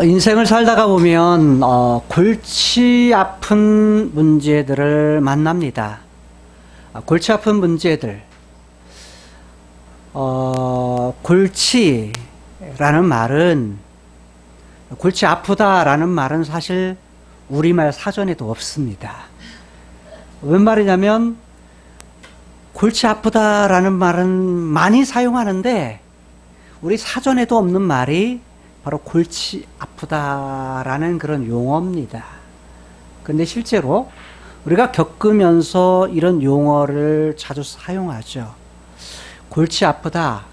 인생을 살다가 보면 골치 아픈 문제들을 만납니다. 골치 아픈 문제들. 골치라는 말은, 골치 아프다라는 말은 사실 우리말 사전에도 없습니다. 웬 말이냐면 골치 아프다라는 말은 많이 사용하는데 우리 사전에도 없는 말이 바로 골치 아프다라는 그런 용어입니다. 근데 실제로 우리가 겪으면서 이런 용어를 자주 사용하죠. 골치 아프다.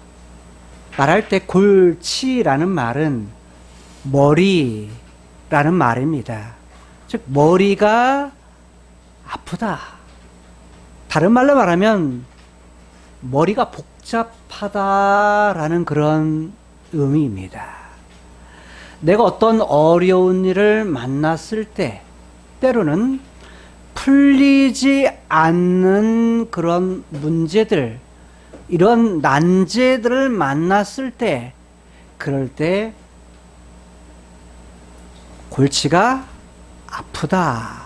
말할 때 골치라는 말은 머리라는 말입니다. 즉, 머리가 아프다. 다른 말로 말하면 머리가 복잡하다라는 그런 의미입니다. 내가 어떤 어려운 일을 만났을 때 때로는 풀리지 않는 그런 문제들, 이런 난제들을 만났을 때, 그럴 때 골치가 아프다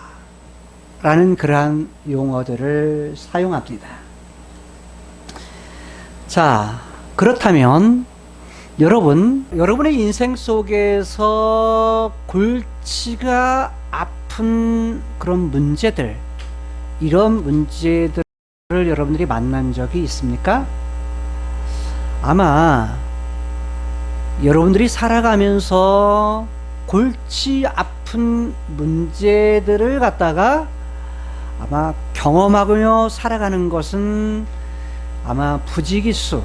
라는 그러한 용어들을 사용합니다. 자, 그렇다면 여러분의 인생 속에서 골치가 아픈 그런 문제들, 이런 문제들을 여러분들이 만난 적이 있습니까? 아마 여러분들이 살아가면서 골치 아픈 문제들을 갖다가 아마 경험하며 살아가는 것은 아마 부지기수,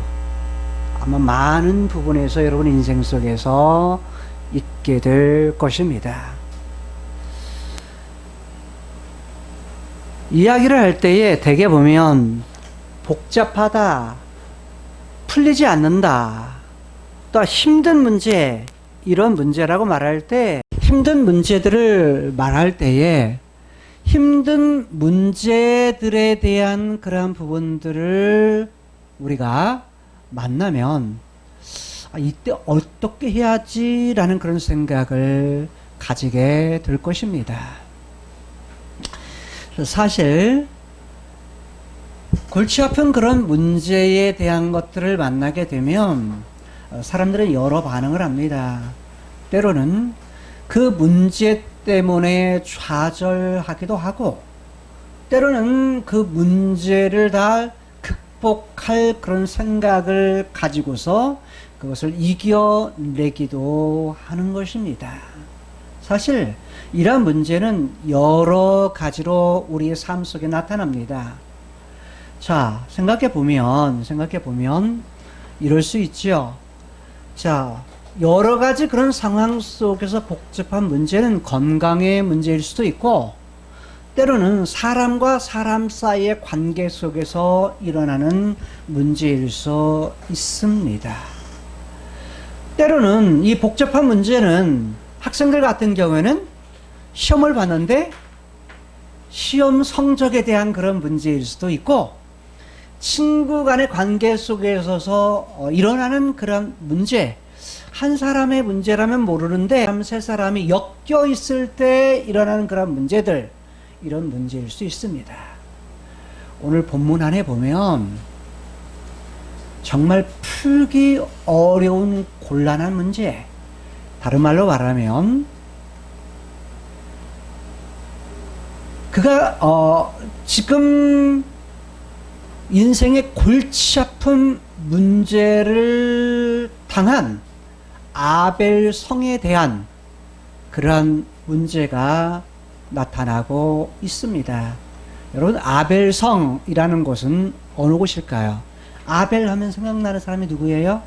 아마 많은 부분에서 여러분 인생 속에서 있게 될 것입니다. 이야기를 할 때에 대개 보면 복잡하다, 풀리지 않는다, 또 힘든 문제, 이런 문제라고 말할 때, 힘든 문제들을 말할 때에 힘든 문제들에 대한 그러한 부분들을 우리가 만나면 이때 어떻게 해야지 라는 그런 생각을 가지게 될 것입니다. 사실 골치 아픈 그런 문제에 대한 것들을 만나게 되면 사람들은 여러 반응을 합니다. 때로는 그 문제 때문에 좌절하기도 하고, 때로는 그 문제를 다 극복할 그런 생각을 가지고서 그것을 이겨내기도 하는 것입니다. 사실 이러한 문제는 여러 가지로 우리의 삶 속에 나타납니다. 자, 생각해 보면 이럴 수 있죠. 자, 여러 가지 그런 상황 속에서 복잡한 문제는 건강의 문제일 수도 있고, 때로는 사람과 사람 사이의 관계 속에서 일어나는 문제일 수 있습니다. 때로는 이 복잡한 문제는 학생들 같은 경우에는 시험을 봤는데 시험 성적에 대한 그런 문제일 수도 있고, 친구 간의 관계 속에 있어서 일어나는 그런 문제, 한 사람의 문제라면 모르는데 세 사람이 엮여 있을 때 일어나는 그런 문제들, 이런 문제일 수 있습니다. 오늘 본문 안에 보면 정말 풀기 어려운 곤란한 문제, 다른 말로 말하면 그가 지금 인생의 골치 아픈 문제를 당한 아벨 성에 대한 그러한 문제가 나타나고 있습니다. 여러분, 아벨 성이라는 곳은 어느 곳일까요? 아벨 하면 생각나는 사람이 누구예요?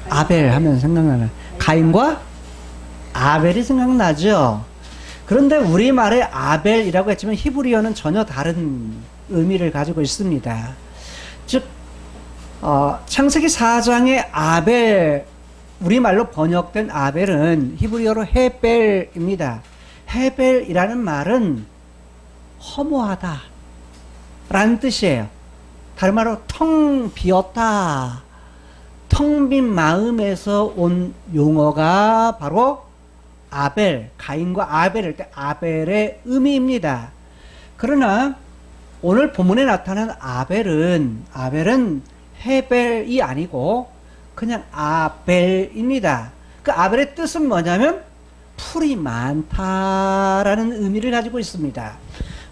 아벨 하면 생각나는 가인과 아벨이 생각나죠. 그런데 우리말에 아벨이라고 했지만 히브리어는 전혀 다른 의미를 가지고 있습니다. 즉 창세기 4장의 아벨, 우리말로 번역된 아벨은 히브리어로 헤벨입니다. 헤벨이라는 말은 허무하다 라는 뜻이에요. 다른 말로 텅 비었다, 텅 빈 마음에서 온 용어가 바로 아벨, 가인과 아벨일 때 아벨의 의미입니다. 그러나 오늘 본문에 나타난 아벨은 헤벨이 아니고 그냥 아벨입니다. 그 아벨의 뜻은 뭐냐면 풀이 많다라는 의미를 가지고 있습니다.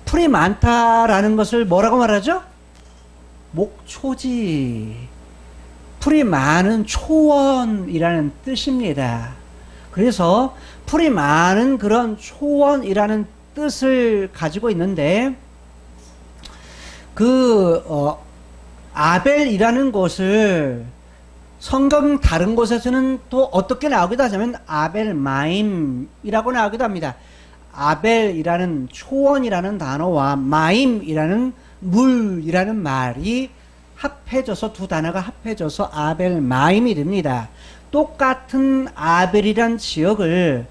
풀이 많다라는 것을 뭐라고 말하죠? 목초지. 풀이 많은 초원이라는 뜻입니다. 그래서 풀이 많은 그런 초원이라는 뜻을 가지고 있는데 아벨이라는 곳을 성경 다른 곳에서는 또 어떻게 나오기도 하냐면 아벨마임이라고 나오기도 합니다. 아벨이라는 초원이라는 단어와 마임이라는 물이라는 말이 합해져서 두 단어가 합해져서 아벨마임이 됩니다. 똑같은 아벨이란 지역을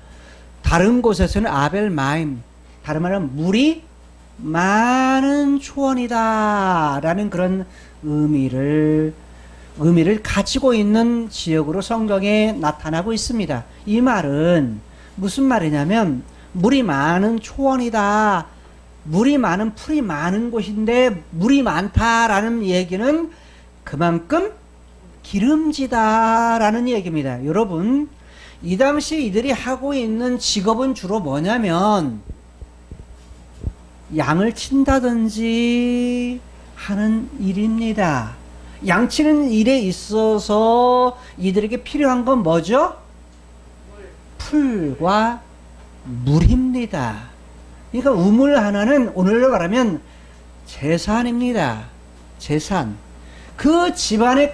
다른 곳에서는 아벨마임, 다른 말은 물이 많은 초원이다 라는 그런 의미를 가지고 있는 지역으로 성경에 나타나고 있습니다. 이 말은 무슨 말이냐면 물이 많은 초원이다, 물이 많은 풀이 많은 곳인데 물이 많다라는 얘기는 그만큼 기름지다라는 얘기입니다. 여러분, 이 당시 이들이 하고 있는 직업은 주로 뭐냐면 양을 친다든지 하는 일입니다. 양치는 일에 있어서 이들에게 필요한 건 뭐죠? 풀과 물입니다. 그러니까 우물 하나는 오늘로 말하면 재산입니다. 재산. 그 집안의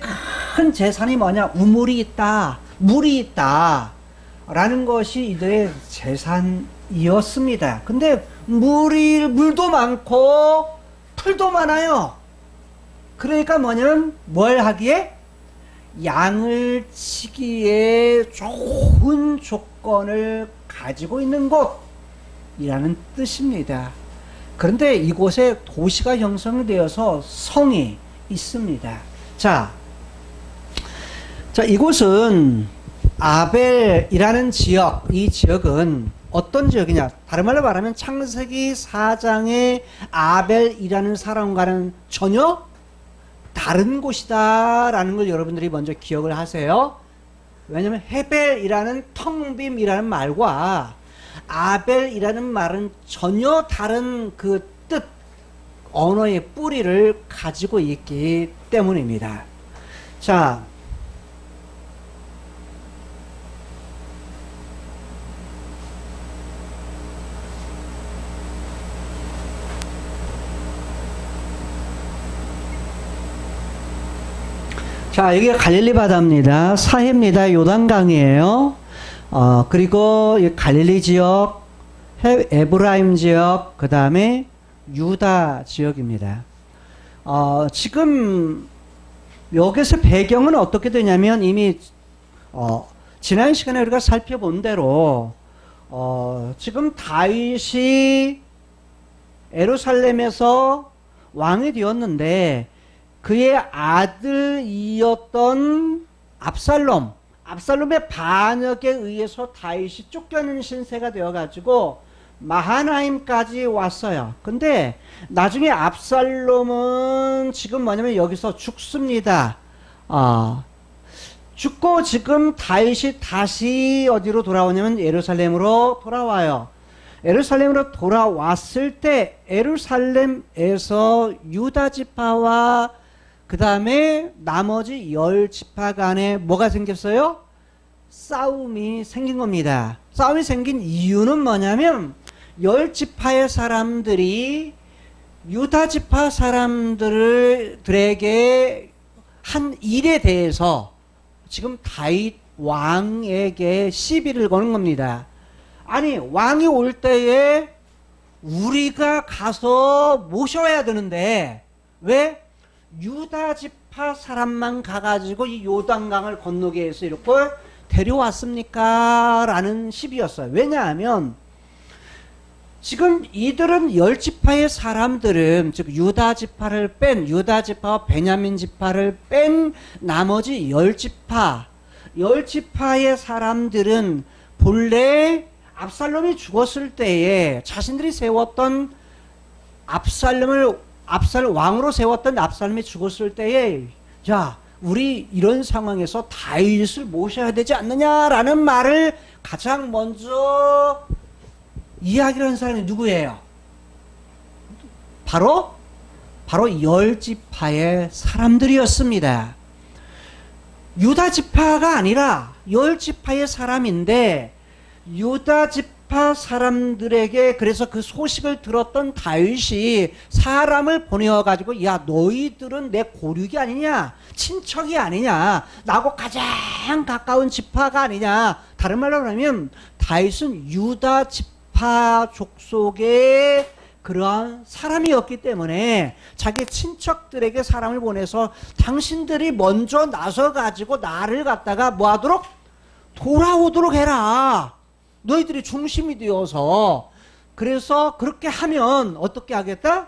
큰 재산이 뭐냐? 우물이 있다, 물이 있다 라는 것이 이들의 재산이었습니다. 근데 물도 많고 풀도 많아요. 그러니까 뭐냐면 뭘 하기에? 양을 치기에 좋은 조건을 가지고 있는 곳이라는 뜻입니다. 그런데 이곳에 도시가 형성되어서 성이 있습니다. 자, 이곳은 아벨이라는 지역, 이 지역은 어떤 지역이냐? 다른 말로 말하면 창세기 4장의 아벨이라는 사람과는 전혀 다른 곳이다 라는 걸 여러분들이 먼저 기억을 하세요. 왜냐하면 헤벨이라는 텅빔이라는 말과 아벨이라는 말은 전혀 다른 그 뜻, 언어의 뿌리를 가지고 있기 때문입니다. 자, 여기가 갈릴리 바다입니다. 사해입니다. 요단강이에요. 그리고 이 갈릴리 지역, 에브라임 지역, 그 다음에 유다 지역입니다. 지금 여기서 배경은 어떻게 되냐면 이미 지난 시간에 우리가 살펴본 대로 지금 다윗이 예루살렘에서 왕이 되었는데 그의 아들이었던 압살롬의 반역에 의해서 다윗이 쫓겨는 신세가 되어가지고 마하나임까지 왔어요. 근데 나중에 압살롬은 지금 뭐냐면 여기서 죽습니다. 죽고 지금 다윗이 다시 어디로 돌아오냐면 예루살렘으로 돌아와요. 예루살렘으로 돌아왔을 때 예루살렘에서 유다 지파와 그 다음에 나머지 10지파 간에 뭐가 생겼어요? 싸움이 생긴 겁니다. 싸움이 생긴 이유는 뭐냐면 10지파의 사람들이 유다 지파 사람들에게 한 일에 대해서 지금 다윗 왕에게 시비를 거는 겁니다. 아니, 왕이 올 때에 우리가 가서 모셔야 되는데 왜 유다 지파 사람만 가가지고 이 요단강을 건너게 해서 이렇게 데려왔습니까? 라는 시비였어요. 왜냐하면 지금 이들은 열 지파의 사람들은, 즉 유다 지파를 뺀, 유다 지파와 베냐민 지파를 뺀 나머지 열 지파의 사람들은 본래 압살롬이 죽었을 때에 자신들이 세웠던 왕으로 세웠던 압살롬이 죽었을 때에, 자, 우리 이런 상황에서 다윗을 모셔야 되지 않느냐라는 말을 가장 먼저 이야기를 한 사람이 누구예요? 바로 열 지파의 사람들이었습니다. 유다 지파가 아니라 열 지파의 사람인데, 유다 지파 사람들에게 그래서 그 소식을 들었던 다윗이 사람을 보내어가지고, 야, 너희들은 내 고륙이 아니냐, 친척이 아니냐, 나하고 가장 가까운 지파가 아니냐. 다른 말로 하면 다윗은 유다 지파 족속의 그러한 사람이었기 때문에 자기 친척들에게 사람을 보내서 당신들이 먼저 나서가지고 나를 갖다가 뭐하도록? 돌아오도록 해라. 너희들이 중심이 되어서. 그래서 그렇게 하면 어떻게 하겠다?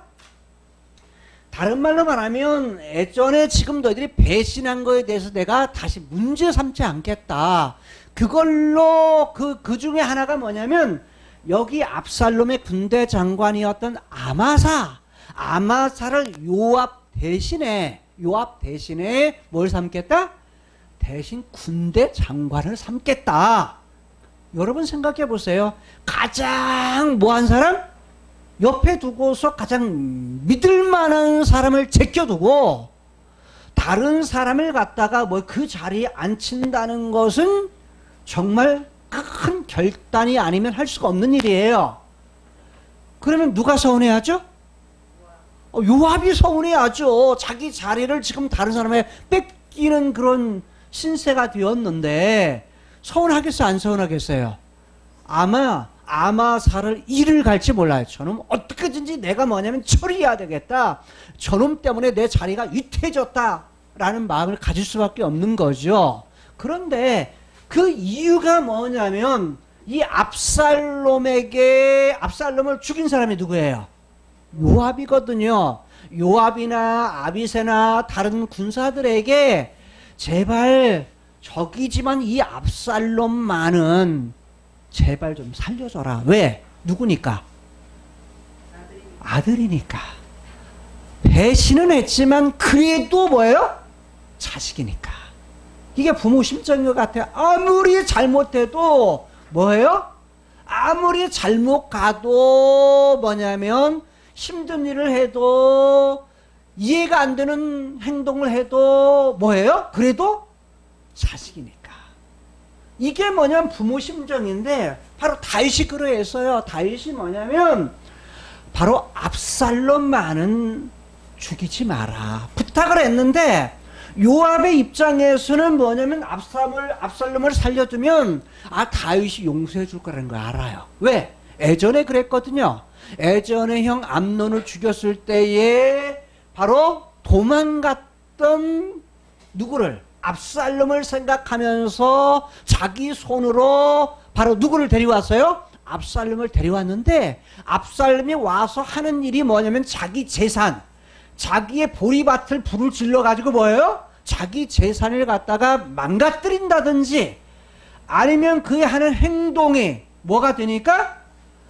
다른 말로 말하면 예전에 지금 너희들이 배신한 거에 대해서 내가 다시 문제 삼지 않겠다. 그걸로 그 중에 하나가 뭐냐면, 여기 압살롬의 군대 장관이었던 아마사를 요압 대신에 뭘 삼겠다? 대신 군대 장관을 삼겠다. 여러분 생각해 보세요. 가장 뭐한 사람? 옆에 두고서 가장 믿을 만한 사람을 제껴두고 다른 사람을 갖다가 뭐 그 자리에 앉힌다는 것은 정말 큰 결단이 아니면 할 수가 없는 일이에요. 그러면 누가 서운해하죠? 요압이 서운해하죠. 자기 자리를 지금 다른 사람에 뺏기는 그런 신세가 되었는데 서운하겠어요, 안 서운하겠어요? 아마사를 이를 갈지 몰라요. 저놈 어떻게든지 내가 뭐냐면 처리해야 되겠다. 저놈 때문에 내 자리가 위태해졌다라는 마음을 가질 수밖에 없는 거죠. 그런데 그 이유가 뭐냐면, 이 압살롬을 죽인 사람이 누구예요? 요압이거든요. 요압이나 아비새나 다른 군사들에게 제발 적이지만 이 압살롬만은 제발 좀 살려줘라. 왜? 누구니까? 아들이니까. 배신은 했지만 그래도 뭐예요? 자식이니까. 이게 부모 심정인 것 같아요. 아무리 잘못해도 뭐예요? 아무리 잘못 가도 뭐냐면 힘든 일을 해도 이해가 안 되는 행동을 해도 뭐예요? 그래도 자식이니까. 이게 뭐냐면 부모 심정인데 바로 다윗이 그러했어요. 다윗이 뭐냐면 바로 압살롬만은 죽이지 마라 부탁을 했는데, 요압의 입장에서는 뭐냐면 압살롬을 살려두면 다윗이 용서해 줄 거라는 걸 알아요. 왜? 예전에 그랬거든요. 예전에 형 암논을 죽였을 때에 바로 도망갔던 누구를? 압살롬을 생각하면서 자기 손으로 바로 누구를 데려왔어요? 압살롬을 데려왔는데, 압살롬이 와서 하는 일이 뭐냐면 자기 재산, 자기의 보리밭을 불을 질러가지고 뭐예요? 자기 재산을 갖다가 망가뜨린다든지, 아니면 그의 하는 행동이 뭐가 되니까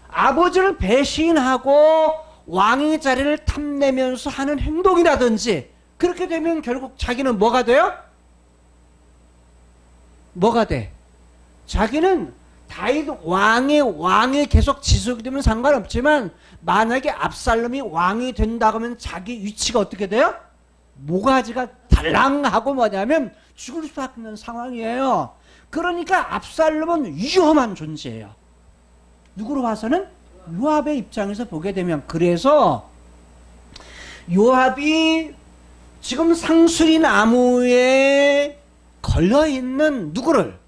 아버지를 배신하고 왕의 자리를 탐내면서 하는 행동이라든지, 그렇게 되면 결국 자기는 뭐가 돼요? 뭐가 돼? 자기는 다윗 왕이 계속 지속이 되면 상관없지만, 만약에 압살롬이 왕이 된다고 하면 자기 위치가 어떻게 돼요? 모가지가 달랑하고 뭐냐면 죽을 수밖에 없는 상황이에요. 그러니까 압살롬은 위험한 존재예요. 누구로 봐서는? 요압의 입장에서 보게 되면. 그래서 요압이 지금 상수리 나무에 걸려있는 누구를?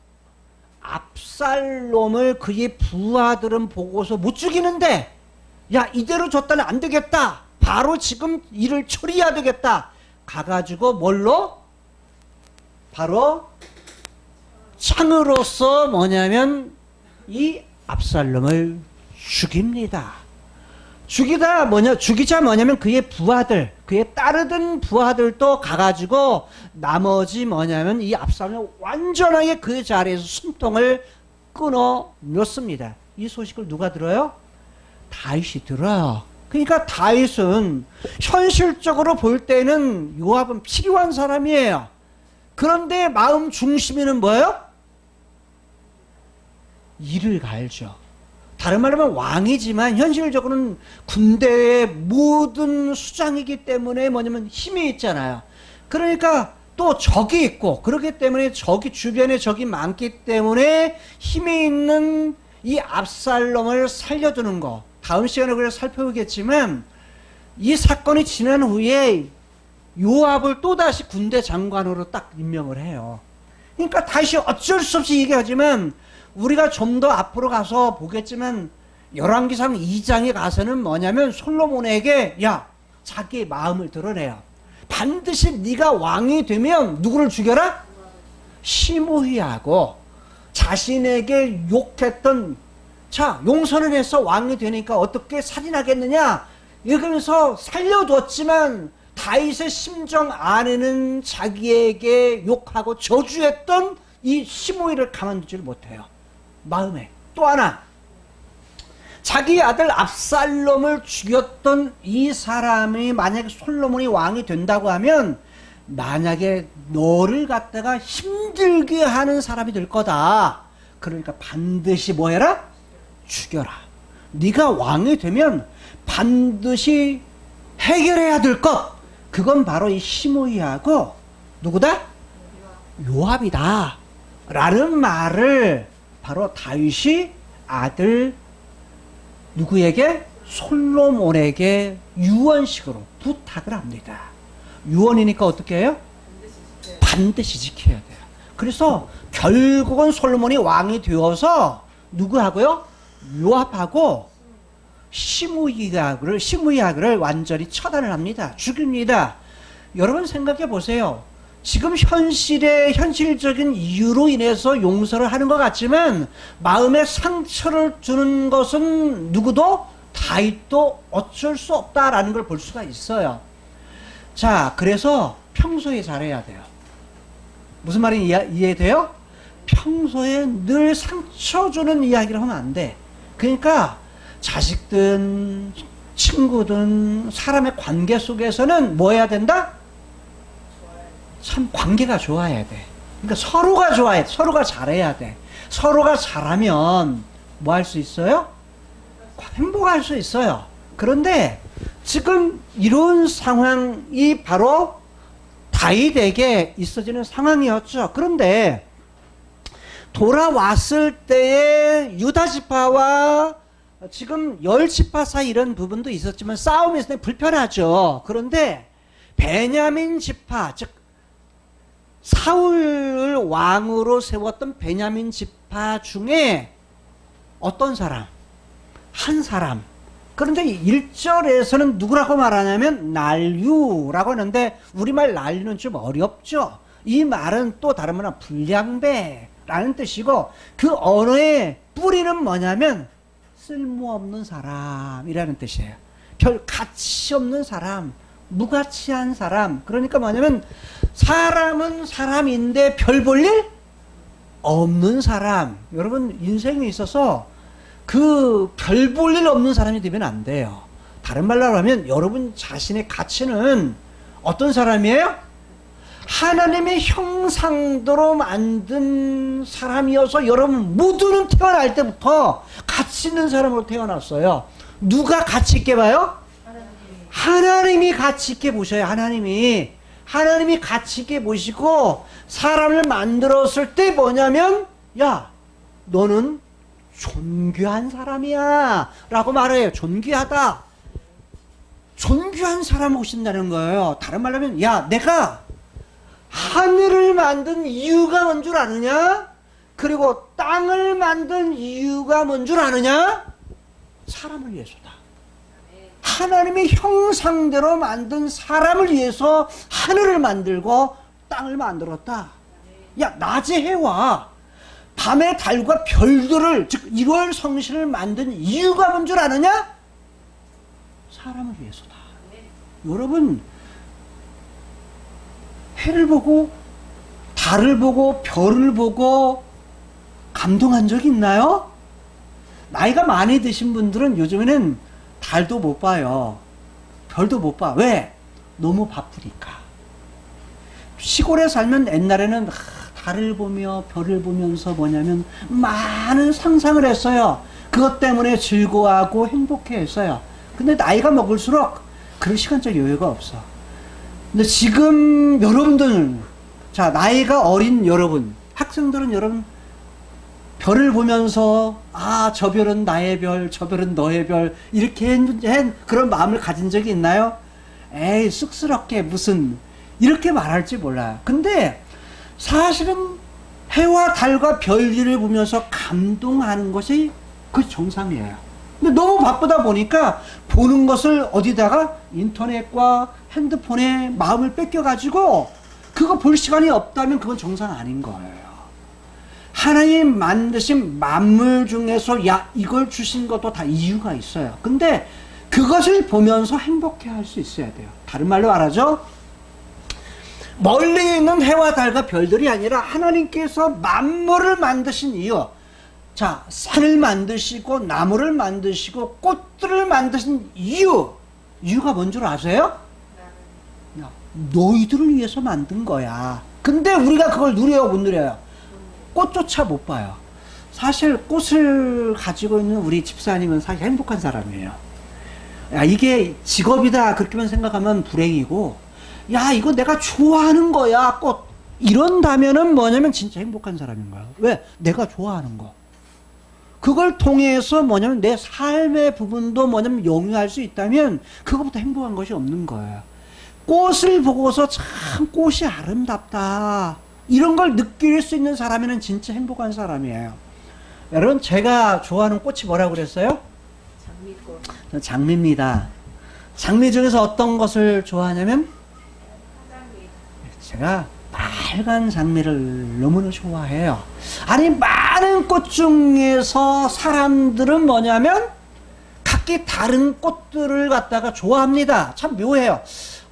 압살롬을 그의 부하들은 보고서 못 죽이는데, 야, 이대로 줬다는 안 되겠다. 바로 지금 일을 처리해야 되겠다. 가가지고 뭘로? 바로 창으로서 뭐냐면 이 압살롬을 죽입니다. 죽이자 뭐냐면 그의 부하들, 그의 따르던 부하들도 가가지고 나머지 뭐냐면 이 압살롬을 완전하게 그 자리에서 숨통을 끊어 놓습니다. 이 소식을 누가 들어요? 다윗이 들어요. 그러니까 다윗은 현실적으로 볼 때는 요압은 필요한 사람이에요. 그런데 마음 중심에는 뭐예요? 이를 갈죠. 다른 말로 하면 왕이지만 현실적으로는 군대의 모든 수장이기 때문에 뭐냐면 힘이 있잖아요. 그러니까 또 적이 있고 그렇기 때문에 주변에 적이 많기 때문에 힘이 있는 이 압살롬을 살려두는 거. 다음 시간에 그걸 살펴보겠지만 이 사건이 지난 후에 요압을 또다시 군대 장관으로 딱 임명을 해요. 그러니까 다시 어쩔 수 없이 얘기하지만 우리가 좀 더 앞으로 가서 보겠지만 열왕기상 2장에 가서는 뭐냐면 솔로몬에게 자기의 마음을 드러내요. 반드시 네가 왕이 되면 누구를 죽여라? 시므이하고 자신에게 욕했던 용서는 해서 왕이 되니까 어떻게 살인하겠느냐 이러면서 살려뒀지만 다윗의 심정 안에는 자기에게 욕하고 저주했던 이 시므이를 가만두지를 못해요. 마음에. 또 하나, 자기 아들 압살롬을 죽였던 이 사람이 만약에 솔로몬이 왕이 된다고 하면 만약에 너를 갖다가 힘들게 하는 사람이 될 거다. 그러니까 반드시 뭐 해라? 죽여라. 네가 왕이 되면 반드시 해결해야 될 것. 그건 바로 이 시므이하고 누구다? 요압이다. 라는 말을 바로 다윗이 아들 누구에게? 솔로몬에게 유언식으로 부탁을 합니다. 유언이니까 어떻게 해요? 반드시 지켜야 돼요. 그래서 결국은 솔로몬이 왕이 되어서 누구하고요? 요압하고 시므이하를 완전히 처단을 합니다. 죽입니다. 여러분 생각해 보세요. 지금 현실적인 이유로 인해서 용서를 하는 것 같지만 마음에 상처를 주는 것은 누구도 다윗도 어쩔 수 없다라는 걸 볼 수가 있어요. 자, 그래서 평소에 잘해야 돼요. 무슨 말인지 이해돼요? 평소에 늘 상처 주는 이야기를 하면 안 돼. 그러니까 자식든 친구든 사람의 관계 속에서는 뭐 해야 된다? 참 관계가 좋아야 돼. 그러니까 서로가 좋아야 돼. 서로가 잘해야 돼. 서로가 잘하면 뭐 할 수 있어요? 행복할 수 있어요. 그런데 지금 이런 상황이 바로 다윗에게 있어지는 상황이었죠. 그런데 돌아왔을 때의 유다 지파와 지금 열 지파 사이 이런 부분도 있었지만 싸움이 있을 때 불편하죠. 그런데 베냐민 지파, 즉 사울을 왕으로 세웠던 베냐민 지파 중에 어떤 사람? 한 사람. 그런데 1절에서는 누구라고 말하냐면 난류라고 하는데 우리말 난류는 좀 어렵죠. 이 말은 또 다른 말은 불량배라는 뜻이고 그 언어의 뿌리는 뭐냐면 쓸모없는 사람이라는 뜻이에요. 별 가치 없는 사람, 무가치한 사람. 그러니까 뭐냐면 사람은 사람인데 별 볼 일 없는 사람. 여러분 인생에 있어서 그 별 볼 일 없는 사람이 되면 안 돼요. 다른 말로 하면 여러분 자신의 가치는 어떤 사람이에요? 하나님의 형상대로 만든 사람이어서 여러분 모두는 태어날 때부터 가치 있는 사람으로 태어났어요. 누가 가치 있게 봐요? 하나님이 가치 있게 보셔요. 하나님이 가치 있게 보시고 사람을 만들었을 때 뭐냐면 너는 존귀한 사람이야 라고 말해요. 존귀하다. 존귀한 사람을 보신다는 거예요. 다른 말로 하면 내가 하늘을 만든 이유가 뭔 줄 아느냐? 그리고 땅을 만든 이유가 뭔 줄 아느냐? 사람을 위해서다. 하나님의 형상대로 만든 사람을 위해서 하늘을 만들고 땅을 만들었다. 낮의 해와 밤의 달과 별들을 즉 1월 성신을 만든 이유가 뭔 줄 아느냐? 사람을 위해서다. 여러분, 해를 보고 달을 보고 별을 보고 감동한 적이 있나요? 나이가 많이 드신 분들은 요즘에는 달도 못 봐요. 별도 못 봐. 왜? 너무 바쁘니까. 시골에 살면 옛날에는 달을 보며 별을 보면서 뭐냐면 많은 상상을 했어요. 그것 때문에 즐거워하고 행복해 했어요. 근데 나이가 먹을수록 그런 시간적 여유가 없어. 근데 지금 여러분들, 자, 나이가 어린 여러분, 학생들은 여러분, 별을 보면서, 아, 저 별은 나의 별, 저 별은 너의 별, 이렇게 그런 마음을 가진 적이 있나요? 에이, 쑥스럽게 무슨, 이렇게 말할지 몰라요. 근데 사실은 해와 달과 별들을 보면서 감동하는 것이 그 정상이에요. 근데 너무 바쁘다 보니까 보는 것을 어디다가 인터넷과 핸드폰에 마음을 뺏겨가지고 그거 볼 시간이 없다면 그건 정상 아닌 거예요. 하나님 만드신 만물 중에서 야, 이걸 주신 것도 다 이유가 있어요. 근데 그것을 보면서 행복해 할 수 있어야 돼요. 다른 말로 말하죠. 멀리 있는 해와 달과 별들이 아니라 하나님께서 만물을 만드신 이유. 자, 산을 만드시고 나무를 만드시고 꽃들을 만드신 이유가 뭔 줄 아세요? 야, 너희들을 위해서 만든 거야. 근데 우리가 그걸 누려요, 못 누려요? 꽃조차 못 봐요. 사실 꽃을 가지고 있는 우리 집사님은 사실 행복한 사람이에요. 야, 이게 직업이다 그렇게만 생각하면 불행이고, 야, 이거 내가 좋아하는 거야, 꽃. 이런다면은 뭐냐면 진짜 행복한 사람인 거야. 왜? 내가 좋아하는 거. 그걸 통해서 뭐냐면 내 삶의 부분도 뭐냐면 영위할 수 있다면 그것보다 행복한 것이 없는 거예요. 꽃을 보고서 참 꽃이 아름답다. 이런 걸 느낄 수 있는 사람이면 진짜 행복한 사람이에요. 여러분, 제가 좋아하는 꽃이 뭐라고 그랬어요? 장미꽃. 장미입니다. 장미 중에서 어떤 것을 좋아하냐면 제가 빨간 장미를 너무나 좋아해요. 아니, 많은 꽃 중에서 사람들은 뭐냐면 각기 다른 꽃들을 갖다가 좋아합니다. 참 묘해요.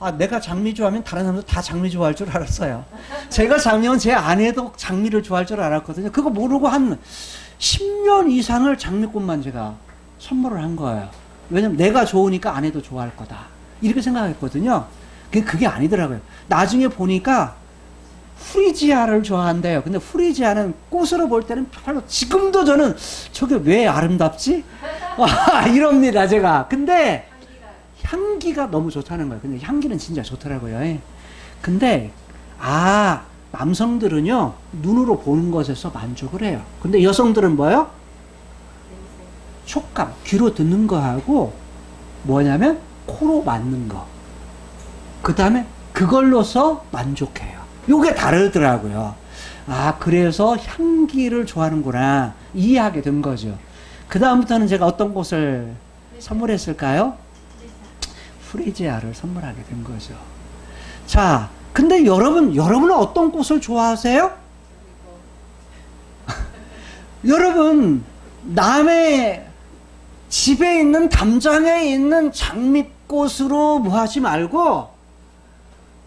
아, 내가 장미 좋아하면 다른 사람도 다 장미 좋아할 줄 알았어요. 제가 장미면 제 아내도 장미를 좋아할 줄 알았거든요. 그거 모르고 한 10년 이상을 장미꽃만 제가 선물을 한 거예요. 왜냐면 내가 좋으니까 아내도 좋아할 거다. 이렇게 생각했거든요. 그게 아니더라고요. 나중에 보니까 후리지아를 좋아한대요. 근데 후리지아는 꽃으로 볼 때는 별로, 지금도 저는 저게 왜 아름답지? 이럽니다, 제가. 근데 향기가 너무 좋다는 거예요. 근데 향기는 진짜 좋더라고요. 근데, 남성들은요, 눈으로 보는 것에서 만족을 해요. 근데 여성들은 뭐요? 촉감, 귀로 듣는 거하고, 뭐냐면, 코로 맡는 거. 그 다음에 그걸로서 만족해요. 요게 다르더라고요. 그래서 향기를 좋아하는구나. 이해하게 된 거죠. 그 다음부터는 제가 어떤 꽃을 선물했을까요? 프리지아를 선물하게 된 거죠. 자, 근데 여러분은 어떤 꽃을 좋아하세요? 여러분, 남의 집에 있는 담장에 있는 장미꽃으로 뭐 하지 말고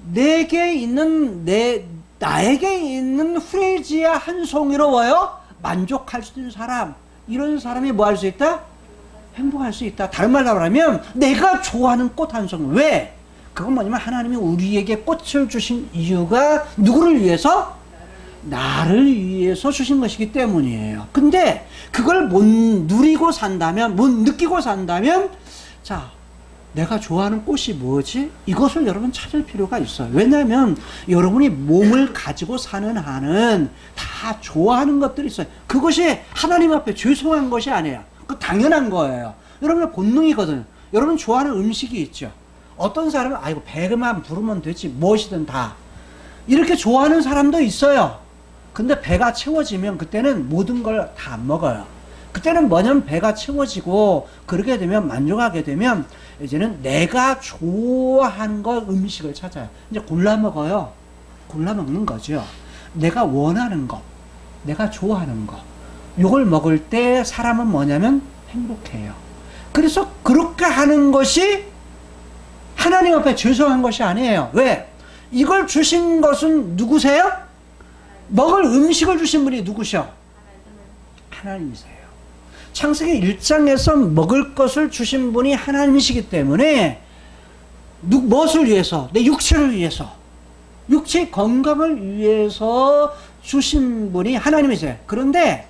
나에게 있는 후레지아 한 송이로 만족할 수 있는 사람, 이런 사람이 뭐 할 수 있다? 행복할 수 있다. 다른 말로 말하면 내가 좋아하는 꽃 한 송이. 왜? 그건 뭐냐면 하나님이 우리에게 꽃을 주신 이유가 누구를 위해서? 나를 위해서 주신 것이기 때문이에요. 근데 그걸 못 누리고 산다면, 못 느끼고 산다면, 자, 내가 좋아하는 꽃이 뭐지? 이것을 여러분 찾을 필요가 있어요. 왜냐하면 여러분이 몸을 가지고 사는 한은 다 좋아하는 것들이 있어요. 그것이 하나님 앞에 죄송한 것이 아니에요. 그 당연한 거예요. 여러분의 본능이거든요. 여러분 좋아하는 음식이 있죠. 어떤 사람은 아이고 배만 부르면 되지 무엇이든 다 이렇게 좋아하는 사람도 있어요. 근데 배가 채워지면 그때는 모든 걸 다 안 먹어요. 그때는 뭐냐면 배가 채워지고 그렇게 되면 만족하게 되면 이제는 내가 좋아하는 거 음식을 찾아요. 이제 골라 먹어요. 골라 먹는 거죠. 내가 원하는 거, 내가 좋아하는 거. 요걸 먹을 때 사람은 뭐냐면 행복해요. 그래서 그렇게 하는 것이 하나님 앞에 죄송한 것이 아니에요. 왜? 이걸 주신 것은 누구세요? 먹을 음식을 주신 분이 누구셔? 하나님이세요. 창세기 1장에서 먹을 것을 주신 분이 하나님이시기 때문에 무엇을 위해서? 내 육체를 위해서, 육체의 건강을 위해서 주신 분이 하나님이세요. 그런데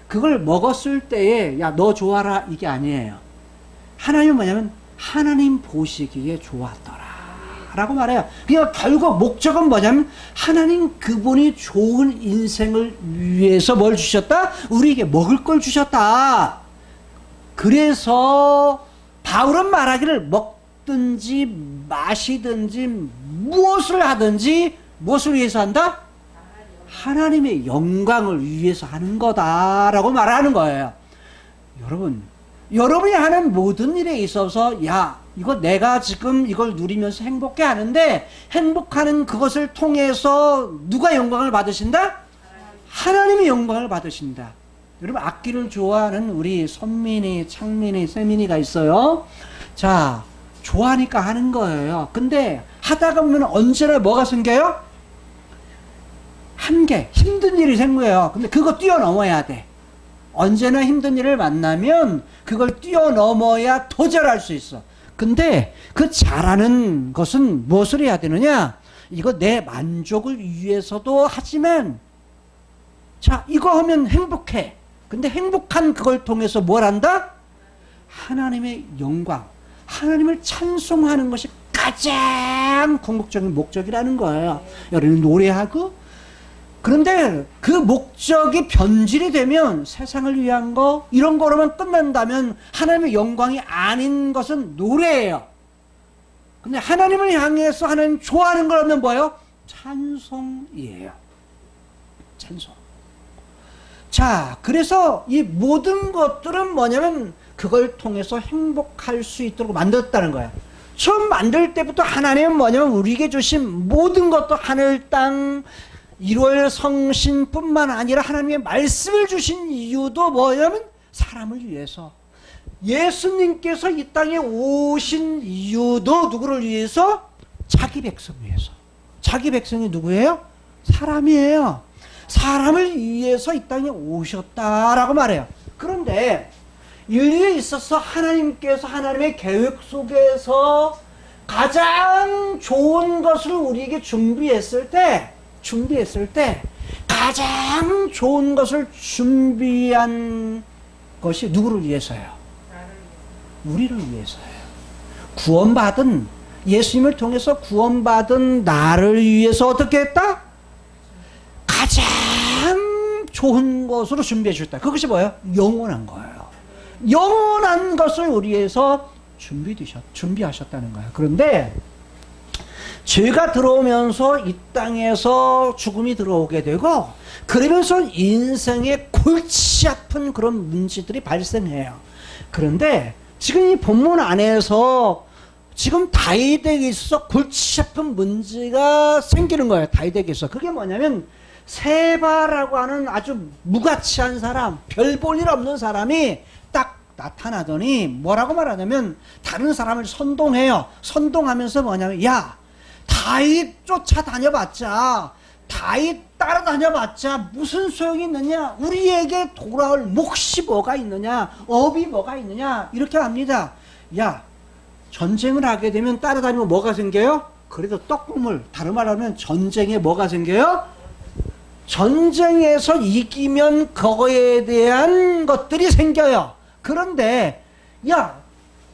그걸 먹었을 때에 야, 너 좋아라 이게 아니에요. 하나님은 뭐냐면 하나님 보시기에 좋았더라 라고 말해요. 그러니까 결국 목적은 뭐냐면 하나님 그분이 좋은 인생을 위해서 뭘 주셨다? 우리에게 먹을 걸 주셨다. 그래서 바울은 말하기를 먹든지 마시든지 무엇을 하든지 무엇을 위해서 한다? 하나님의 영광을 위해서 하는 거다라고 말하는 거예요. 여러분, 여러분이 하는 모든 일에 있어서 야, 이거 내가 지금 이걸 누리면서 행복해 하는데 행복하는 그것을 통해서 누가 영광을 받으신다? 하나님이 영광을 받으신다. 여러분, 악기를 좋아하는 우리 선민이, 창민이, 세민이가 있어요. 자, 좋아하니까 하는 거예요. 근데 하다가 보면 언제나 뭐가 생겨요? 한계, 힘든 일이 생겨요. 근데 그거 뛰어넘어야 돼. 언제나 힘든 일을 만나면 그걸 뛰어넘어야 도전할 수 있어. 근데 그 잘하는 것은 무엇을 해야 되느냐? 이거 내 만족을 위해서도 하지만 자, 이거 하면 행복해. 근데 행복한 그걸 통해서 뭘 한다? 하나님의 영광, 하나님을 찬송하는 것이 가장 궁극적인 목적이라는 거예요. 여러분 노래하고 그런데 그 목적이 변질이 되면 세상을 위한 거 이런 거로만 끝난다면 하나님의 영광이 아닌 것은 노래예요. 근데 하나님을 향해서 하나님 좋아하는 거라면 뭐예요? 찬송이에요. 찬송. 자, 그래서 이 모든 것들은 뭐냐면 그걸 통해서 행복할 수 있도록 만들었다는 거예요. 처음 만들 때부터 하나님은 뭐냐면 우리에게 주신 모든 것도 하늘 땅 1월 성신뿐만 아니라 하나님의 말씀을 주신 이유도 뭐냐면 사람을 위해서. 예수님께서 이 땅에 오신 이유도 누구를 위해서? 자기 백성 위해서. 자기 백성이 누구예요? 사람이에요. 사람을 위해서 이 땅에 오셨다라고 말해요. 그런데 인류에 있어서 하나님께서 하나님의 계획 속에서 가장 좋은 것을 우리에게 준비했을 때 가장 좋은 것을 준비한 것이 누구를 위해서요? 우리를 위해서요. 구원받은 예수님을 통해서 구원받은 나를 위해서 어떻게 했다? 가장 좋은 것으로 준비해 주셨다. 그것이 뭐예요? 영원한 거예요. 영원한 것을 우리 위해서 준비하셨다는 거예요. 그런데 죄가 들어오면서 이 땅에서 죽음이 들어오게 되고 그러면서 인생에 골치 아픈 그런 문제들이 발생해요. 그런데 지금 이 본문 안에서 지금 다윗에게 있어서 골치 아픈 문제가 생기는 거예요. 다윗에게 있어서. 그게 뭐냐면 세바라고 하는 아주 무가치한 사람, 별 볼 일 없는 사람이 딱 나타나더니 뭐라고 말하냐면 다른 사람을 선동해요. 선동하면서 뭐냐면 야, 다윗 쫓아다녀봤자 다윗 따라다녀봤자 무슨 소용이 있느냐? 우리에게 돌아올 몫이 뭐가 있느냐? 업이 뭐가 있느냐? 이렇게 합니다. 야, 전쟁을 하게 되면 따라다니면 뭐가 생겨요? 그래도 떡국물. 다른 말로 하면 전쟁에 뭐가 생겨요? 전쟁에서 이기면 그거에 대한 것들이 생겨요. 그런데 야,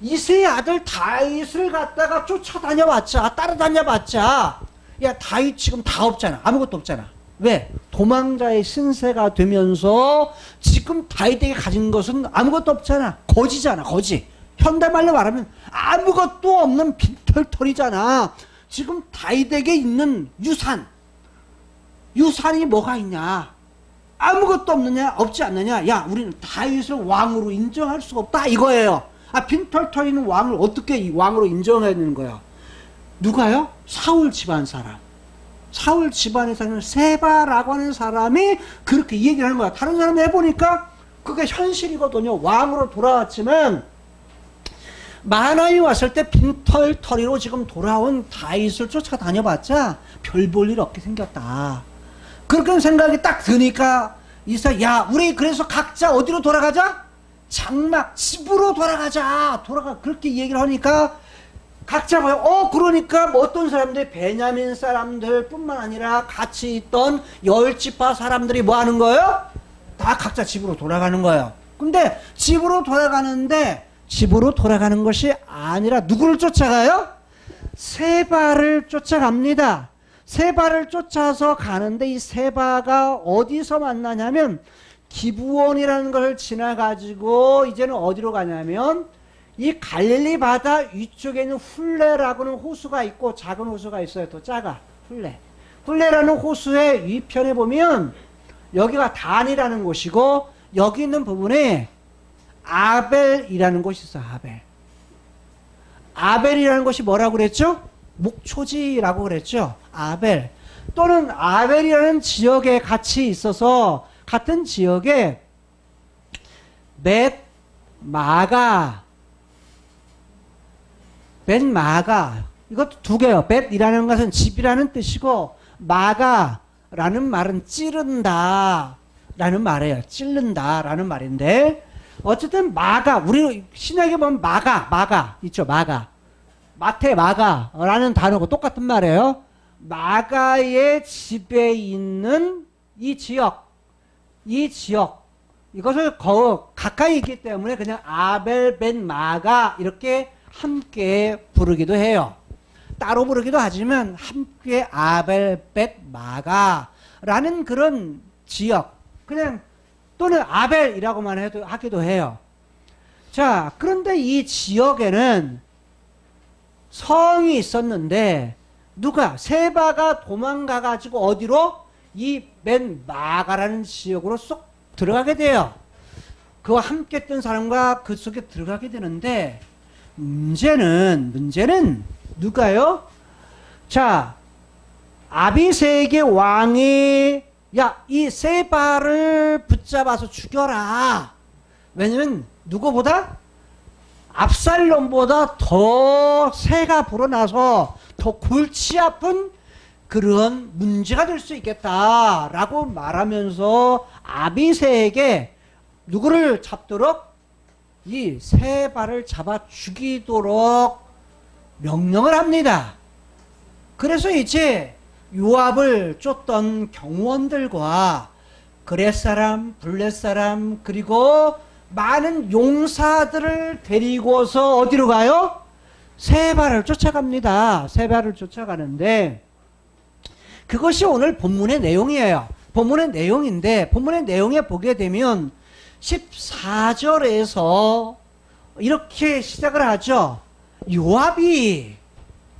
이새의 아들 다윗을 갖다가 쫓아다녀봤자, 따라다녀봤자, 야, 다윗 지금 다 없잖아. 아무것도 없잖아. 왜? 도망자의 신세가 되면서 지금 다윗에게 가진 것은 아무것도 없잖아. 거지잖아, 거지. 현대말로 말하면 아무것도 없는 빈털털이잖아. 지금 다윗에게 있는 유산이 뭐가 있냐? 아무것도 없느냐? 없지 않느냐? 야, 우리는 다윗을 왕으로 인정할 수가 없다 이거예요. 아, 빈털털 있는 왕을 어떻게 이 왕으로 인정해야 되는 거야? 누가요? 사울 집안 사람. 사울 집안에 사는 세바라고 하는 사람이 그렇게 얘기를 하는 거야. 다른 사람 해보니까 그게 현실이거든요. 왕으로 돌아왔지만 마하나임이 왔을 때 빈털터리로 지금 돌아온 다윗을 쫓아다녀봤자 별 볼 일 없게 생겼다. 그런 생각이 딱 드니까 이사, 야, 우리 그래서 각자 어디로 돌아가자? 장막 집으로 돌아가자. 그렇게 얘기를 하니까 각자 봐요. 그러니까 뭐 어떤 사람들, 베냐민 사람들 뿐만 아니라 같이 있던 10지파 사람들이 뭐 하는 거예요? 다 각자 집으로 돌아가는 거예요. 근데 집으로 돌아가는 것이 아니라 누구를 쫓아가요? 세바를 쫓아갑니다. 세바를 쫓아서 가는데 이 세바가 어디서 만나냐면 기브온이라는 걸 지나가지고 이제는 어디로 가냐면 이 갈릴리 바다 위쪽에 있는 훌레라고는 호수가 있고 작은 호수가 있어요. 더 작아. 훌레라는 호수의 위편에 보면 여기가 단이라는 곳이고 여기 있는 부분에 아벨이라는 곳이 있어. 아벨이라는 곳이 뭐라고 그랬죠? 목초지라고 그랬죠. 아벨 또는 아벨이라는 지역에 같이 있어서 같은 지역에 벳마가 이것도 두 개요. 벳이라는 것은 집이라는 뜻이고 마가라는 말은 찌른다 라는 말이에요. 찔른다라는 말인데 어쨌든 마가, 우리 신약에 보면 마가 있죠. 마태 마가라는 단어고 똑같은 말이에요. 마가의 집에 있는 이 지역 이것을 가까이 있기 때문에 그냥 아벨 벤 마가 이렇게 함께 부르기도 해요. 따로 부르기도 하지만 함께 아벨 벳 마가라는 그런 지역, 그냥 또는 아벨이라고만 하기도 해요. 자, 그런데 이 지역에는 성이 있었는데 세바가 도망가가지고 어디로? 이 벤 마가라는 지역으로 쏙 들어가게 돼요. 그와 함께 했던 사람과 그 속에 들어가게 되는데 문제는 누가요? 자, 아비새에게 왕이 이 세바를 붙잡아서 죽여라. 왜냐면 누구보다? 압살롬보다 더 새가 불어나서 더 골치 아픈 그런 문제가 될 수 있겠다라고 말하면서 아비새에게 누구를 잡도록? 이 세바를 잡아 죽이도록 명령을 합니다. 그래서 이제 요압을 쫓던 경호원들과 그렛 사람, 블렛 사람, 그리고 많은 용사들을 데리고서 어디로 가요? 세바를 쫓아갑니다. 세바를 쫓아가는데 그것이 오늘 본문의 내용이에요. 본문의 내용인데 본문의 내용에 보게 되면 14절에서 이렇게 시작을 하죠. 요압이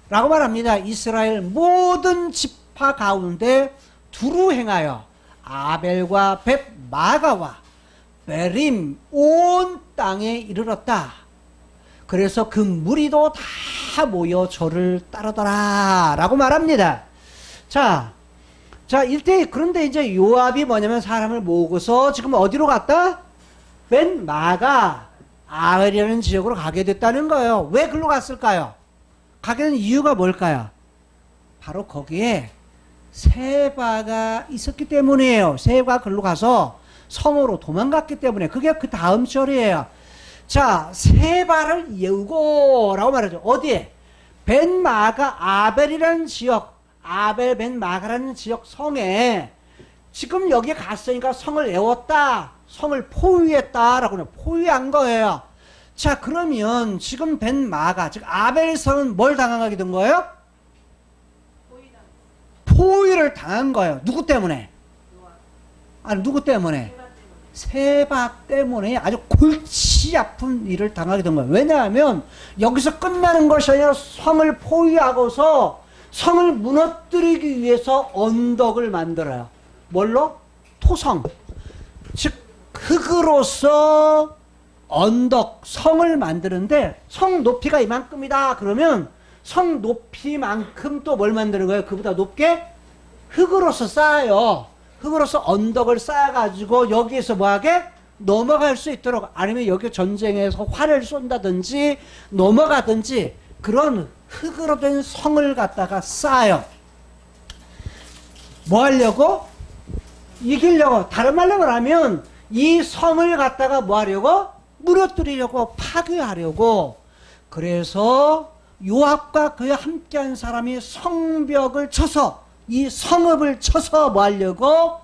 라고 말합니다. 이스라엘 모든 지파 가운데 두루 행하여 아벨과 벳 마가와 베림 온 땅에 이르렀다. 그래서 그 무리도 다 모여 저를 따르더라 라고 말합니다. 자, 그런데 이제 요압이 뭐냐면 사람을 모으고서 지금 어디로 갔다? 벳 마가 아벨이라는 지역으로 가게 됐다는 거예요. 왜 글로 갔을까요? 가게 된 이유가 뭘까요? 바로 거기에 세바가 있었기 때문이에요. 세바가 글로 가서 성으로 도망갔기 때문에. 그게 그 다음 절이에요. 자, 세바를 예우고 라고 말하죠. 어디에? 벤마가 아벨이라는 지역, 아벨 벤마가라는 지역 성에 지금 여기 갔으니까 성을 에웠다, 성을 포위했다 라고 포위한 거예요. 자, 그러면 지금 벤마가, 즉 아벨성은 뭘 당하게 된 거예요? 포위를 당한 거예요. 누구 때문에? 누구 때문에? 세바 때문에 아주 골치 아픈 일을 당하게 된 거예요. 왜냐하면 여기서 끝나는 것이 아니라 성을 포위하고서 성을 무너뜨리기 위해서 언덕을 만들어요. 뭘로? 토성. 즉 흙으로서 언덕, 성을 만드는데 성 높이가 이만큼이다 그러면 성 높이만큼 또 뭘 만드는 거예요? 그보다 높게 흙으로서 쌓아요. 흙으로서 언덕을 쌓아가지고 여기에서 뭐하게? 넘어갈 수 있도록, 아니면 여기 전쟁에서 활을 쏜다든지 넘어가든지 그런 흙으로 된 성을 갖다가 쌓아요. 뭐 하려고? 이기려고. 다른 말로 말하면 이 성을 갖다가 뭐 하려고? 무너뜨리려고, 파괴하려고. 그래서 요압과 그와 함께한 사람이 성벽을 쳐서, 이 성읍을 쳐서 뭐 하려고?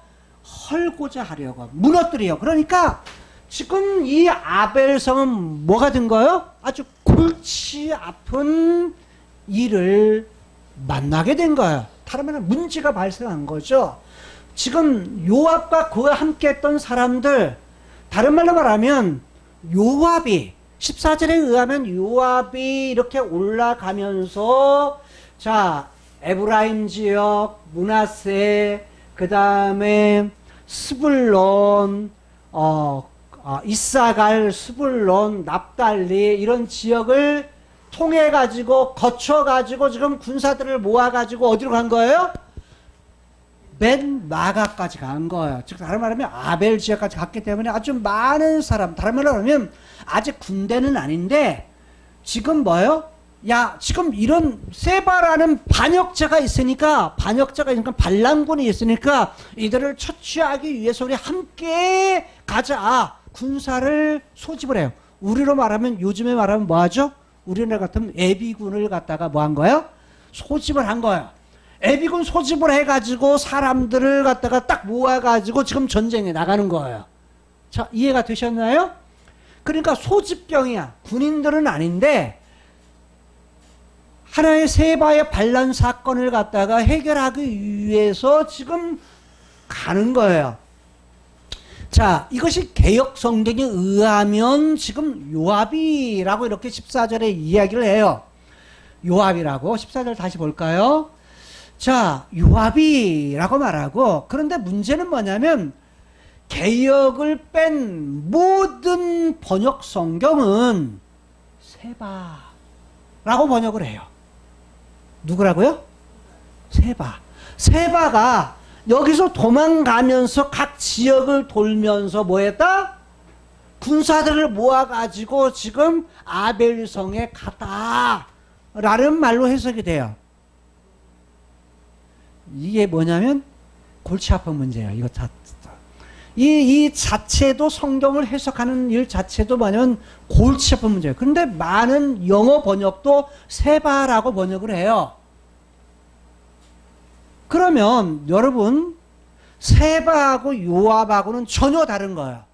헐고자 하려고, 무너뜨려. 그러니까 지금 이 아벨성은 뭐가 된 거예요? 아주 골치 아픈 일을 만나게 된 거예요. 다른 말은 문제가 발생한 거죠. 지금 요압과 그와 함께 했던 사람들, 다른 말로 말하면 요압이, 14절에 의하면 요압이 이렇게 올라가면서, 자, 에브라임 지역, 므낫세, 그 다음에 스불론, 이사갈, 스불론, 납달리 이런 지역을 통해 가지고, 거쳐 가지고 지금 군사들을 모아 가지고 어디로 간 거예요? 벤 마가까지 간 거예요. 즉 다른 말하면 아벨 지역까지 갔기 때문에 아주 많은 사람, 다른 말로 하면 아직 군대는 아닌데 지금 뭐예요? 야, 지금 이런 세바라는 반역자가 있으니까, 반란군이 있으니까 이들을 처치하기 위해서 우리 함께 가자. 군사를 소집을 해요. 우리로 말하면, 요즘에 말하면 뭐 하죠? 우리나라 같으면 예비군을 갖다가 뭐 한 거예요? 소집을 한 거예요. 예비군 소집을 해가지고 사람들을 갖다가 딱 모아가지고 지금 전쟁에 나가는 거예요. 자, 이해가 되셨나요? 그러니까 소집병이야. 군인들은 아닌데 하나의 세바의 반란 사건을 갖다가 해결하기 위해서 지금 가는 거예요. 자, 이것이 개역 성경에 의하면 지금 요압이라고 이렇게 14절에 이야기를 해요. 요압이라고. 14절 다시 볼까요? 자, 요압이라고 말하고, 그런데 문제는 뭐냐면 개역을 뺀 모든 번역 성경은 세바라고 번역을 해요. 누구라고요? 세바. 세바가 여기서 도망가면서 각 지역을 돌면서 뭐 했다? 군사들을 모아가지고 지금 아벨성에 갔다 라는 말로 해석이 돼요. 이게 뭐냐면 골치 아픈 문제예요. 이거 이 자체도, 성경을 해석하는 일 자체도 뭐냐면 골치 아픈 문제예요. 그런데 많은 영어 번역도 세바라고 번역을 해요. 그러면 여러분, 세바하고 요압하고는 전혀 다른 거예요.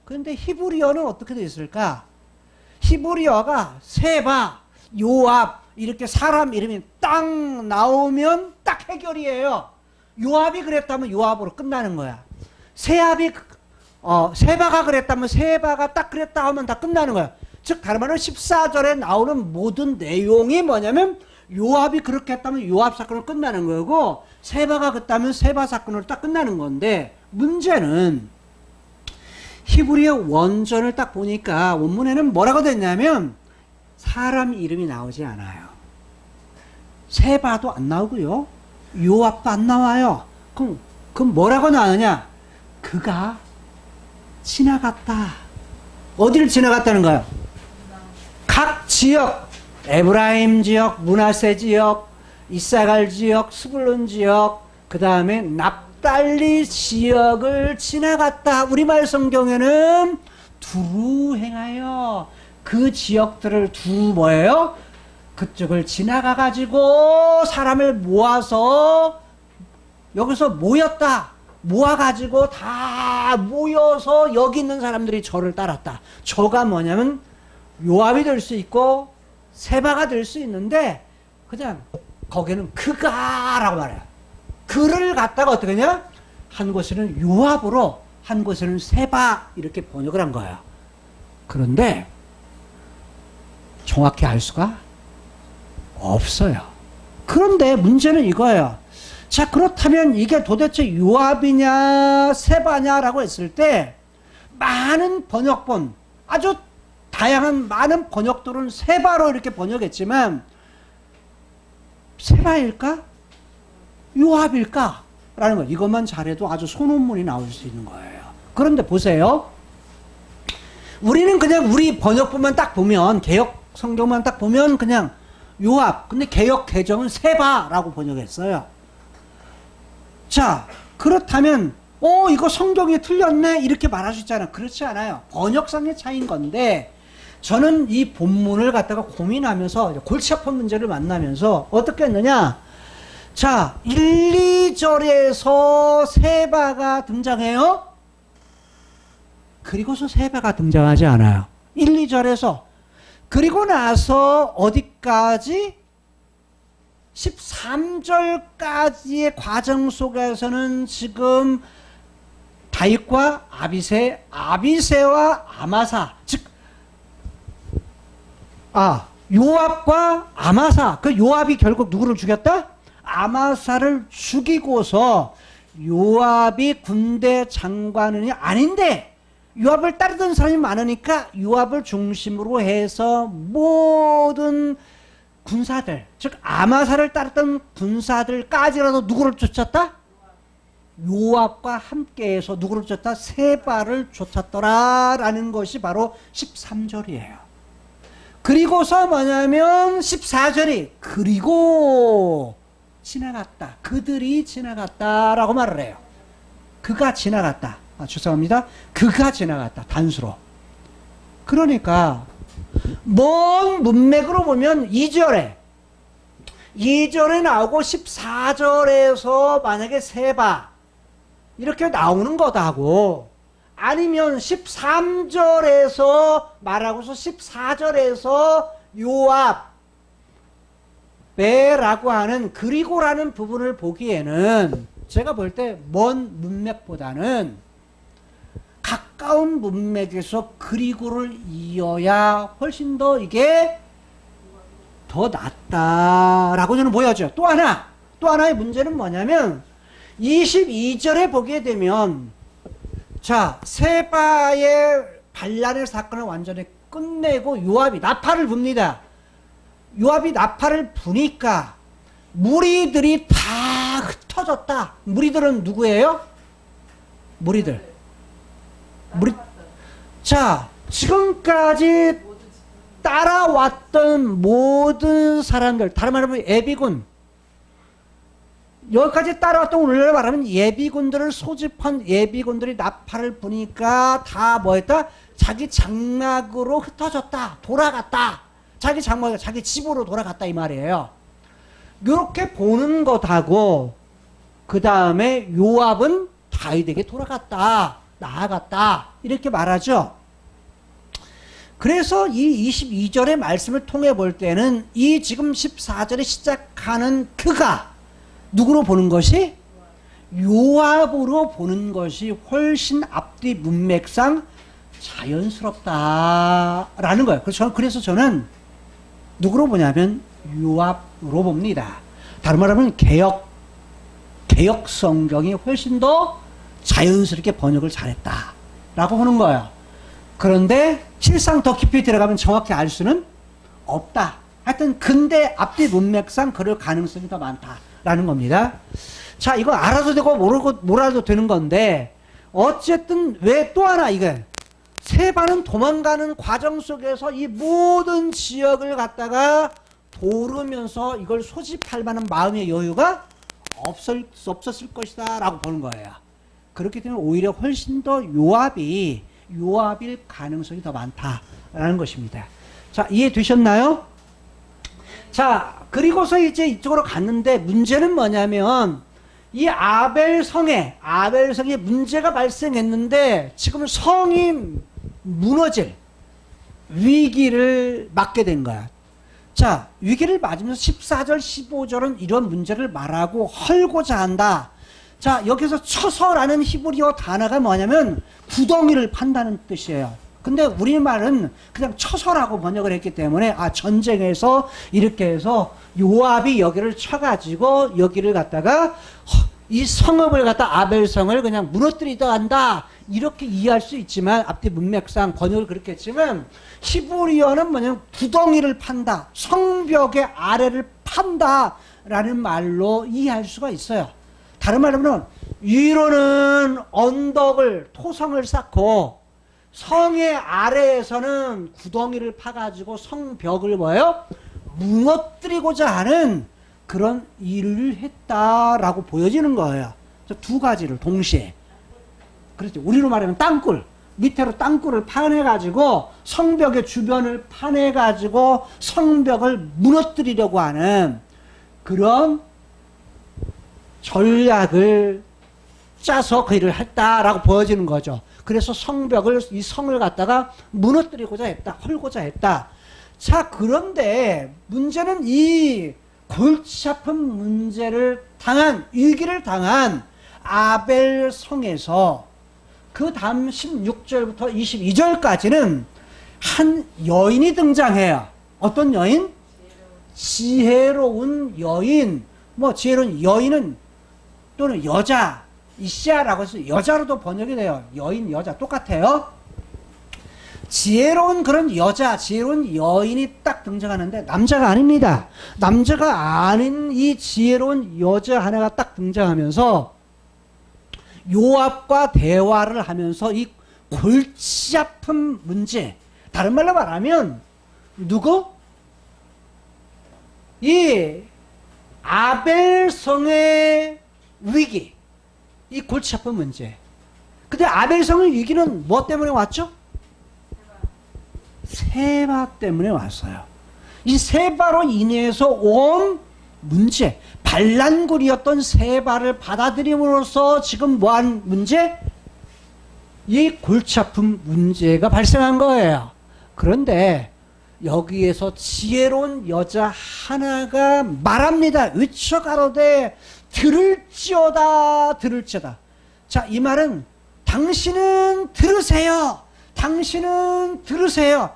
그런데 히브리어는 어떻게 되어 있을까? 히브리어가 세바, 요압 이렇게 사람 이름이 딱 나오면 딱 해결이에요. 요압이 그랬다면 요압으로 끝나는 거야. 세바가 그랬다면 세바가 딱 그랬다 하면 다 끝나는 거야. 즉 다른 말로 14절에 나오는 모든 내용이 뭐냐면 요압이 그렇게 했다면 요압 사건으로 끝나는 거고, 세바가 그랬다면 세바 사건으로 딱 끝나는 건데, 문제는 히브리어 원전을 딱 보니까 원문에는 뭐라고 됐냐면 사람 이름이 나오지 않아요. 세바도 안 나오고요, 요압도 안 나와요. 그럼 뭐라고 나오냐? 그가 지나갔다. 어디를 지나갔다는 거예요? 각 지역, 에브라임 지역, 므낫세 지역, 이사갈 지역, 스불론 지역, 그 다음에 납달리 지역을 지나갔다. 우리말 성경에는 두루 행하여 그 지역들을 뭐예요? 그쪽을 지나가 가지고 사람을 모아서 여기서 모였다. 모아가지고 다 모여서 여기 있는 사람들이 저를 따랐다. 저가 뭐냐면 요압이 될 수 있고 세바가 될 수 있는데, 그냥 거기는 그가라고 말해요. 그를 갖다가 어떻게 하냐? 한 곳에는 요압으로, 한 곳에는 세바 이렇게 번역을 한 거예요. 그런데 정확히 알 수가 없어요. 그런데 문제는 이거예요. 자, 그렇다면 이게 도대체 요압이냐 세바냐라고 했을 때 많은 번역본, 아주 다양한 많은 번역들은 세바로 이렇게 번역했지만 세바일까? 요압일까? 라는 거, 이것만 잘해도 아주 소논문이 나올 수 있는 거예요. 그런데 보세요. 우리는 그냥 우리 번역본만 딱 보면, 개역 성경만 딱 보면 그냥 요압. 근데 개역 개정은 세바라고 번역했어요. 자, 그렇다면 이거 성경이 틀렸네 이렇게 말할 수 있잖아요. 그렇지 않아요. 번역상의 차이인 건데, 저는 이 본문을 갖다가 고민하면서 골치 아픈 문제를 만나면서 어떻게 했느냐. 자, 1, 2절에서 세바가 등장해요. 그리고서 세바가 등장하지 않아요. 1, 2절에서. 그리고 나서 어디까지? 13절까지의 과정 속에서는 지금 다윗과 아비새와 아마사, 즉 요압과 아마사. 그 요압이 결국 누구를 죽였다? 아마사를 죽이고서 요압이 군대 장관이 아닌데, 요압을 따르던 사람이 많으니까 요압을 중심으로 해서 모든 군사들, 즉 아마사를 따르던 군사들까지라도 누구를 쫓았다? 요압과 함께해서 누구를 쫓았다? 세바를 쫓았더라라는 것이 바로 13절이에요. 그리고서 뭐냐면 14절이 그리고 지나갔다. 그들이 지나갔다라고 말을 해요. 그가 지나갔다. 죄송합니다. 그가 지나갔다. 단수로. 그러니까 먼 문맥으로 보면 2절에 나오고 14절에서 만약에 세바 이렇게 나오는 거다고, 아니면 13절에서 말하고서 14절에서 요압 베라고 하는 그리고라는 부분을 보기에는 제가 볼 때 먼 문맥보다는 가까운 문맥에서 그리고를 이어야 훨씬 더 이게 더 낫다라고 저는 보여져요. 또 하나의 문제는 뭐냐면 22절에 보게 되면, 자, 세바의 반란의 사건을 완전히 끝내고 요압이 나팔을 붑니다. 요압이 나팔을 부니까 무리들이 다 흩어졌다. 무리들은 누구예요? 자, 지금까지 따라왔던 모든 사람들, 다른 말로 예비군, 여기까지 따라왔던, 오늘 말하면 예비군들을 소집한 예비군들이 나팔을 부니까 다 뭐했다? 자기 장막으로 흩어졌다. 돌아갔다. 자기 장막에 자기 집으로 돌아갔다 이 말이에요. 이렇게 보는 것하고, 그 다음에 요압은 다윗에게 돌아갔다. 나아갔다. 이렇게 말하죠. 그래서 이 22절의 말씀을 통해 볼 때는 이 지금 14절에 시작하는 그가 누구로 보는 것이? 요압으로 보는 것이 훨씬 앞뒤 문맥상 자연스럽다라는 거예요. 그래서 저는 누구로 보냐면 요압으로 봅니다. 다른 말하면 개역 성경이 훨씬 더 자연스럽게 번역을 잘했다라고 보는 거예요. 그런데 실상 더 깊이 들어가면 정확히 알 수는 없다. 하여튼 근데 앞뒤 문맥상 그럴 가능성이 더 많다라는 겁니다. 자, 이거 알아도 되고 몰라도 되는 건데, 어쨌든 왜 또 하나 이게 세바는 도망가는 과정 속에서 이 모든 지역을 갖다가 도르면서 이걸 소집할 만한 마음의 여유가 없었을 것이다 라고 보는 거예요. 그렇기 때문에 오히려 훨씬 더 요압일 가능성이 더 많다라는 것입니다. 자, 이해되셨나요? 자, 그리고서 이제 이쪽으로 갔는데, 문제는 뭐냐면 이 아벨성에 문제가 발생했는데 지금 성이 무너질 위기를 맞게 된 거야. 자, 위기를 맞으면서 14절 15절은 이런 문제를 말하고 헐고자 한다. 자, 여기서 쳐서라는 히브리어 단어가 뭐냐면 구덩이를 판다는 뜻이에요. 근데 우리말은 그냥 쳐서라고 번역을 했기 때문에 전쟁에서 이렇게 해서 요압이 여기를 쳐가지고 여기를 갖다가 이 성읍을 갖다 아벨성을 그냥 무너뜨리다 한다 이렇게 이해할 수 있지만, 앞뒤 문맥상 번역을 그렇게 했지만 히브리어는 뭐냐면 구덩이를 판다, 성벽의 아래를 판다 라는 말로 이해할 수가 있어요. 다른 말로 하면 위로는 언덕을 토성을 쌓고 성의 아래에서는 구덩이를 파가지고 성벽을 뭐예요? 무너뜨리고자 하는 그런 일을 했다라고 보여지는 거예요. 두 가지를 동시에. 그렇죠. 우리로 말하면 땅굴. 밑으로 땅굴을 파내가지고 성벽의 주변을 파내가지고 성벽을 무너뜨리려고 하는 그런 전략을 짜서 그 일을 했다라고 보여지는 거죠. 그래서 성벽을, 이 성을 갖다가 무너뜨리고자 했다. 헐고자 했다. 자, 그런데 문제는 이 골치 아픈 문제를 당한, 위기를 당한 아벨 성에서 그 다음 16절부터 22절까지는 한 여인이 등장해요. 어떤 여인? 지혜로운 여인. 뭐 지혜로운 여인은 또는 여자, 이시아라고 해서 여자로도 번역이 돼요. 여인, 여자 똑같아요. 지혜로운 그런 여자, 지혜로운 여인이 딱 등장하는데 남자가 아닙니다. 남자가 아닌 이 지혜로운 여자 하나가 딱 등장하면서 요압과 대화를 하면서 이 골치 아픈 문제, 다른 말로 말하면 누구? 이 아벨성의 위기, 이 골치 아픈 문제. 근데 아벨성의 위기는 뭐 때문에 왔죠? 세바 때문에 왔어요. 이 세바로 인해서 온 문제, 반란군이었던 세바를 받아들임으로써 지금 뭐한 문제? 이 골치 아픈 문제가 발생한 거예요. 그런데 여기에서 지혜로운 여자 하나가 말합니다. 외쳐 가로되 들을지어다, 들을지어다. 자, 이 말은 당신은 들으세요. 당신은 들으세요.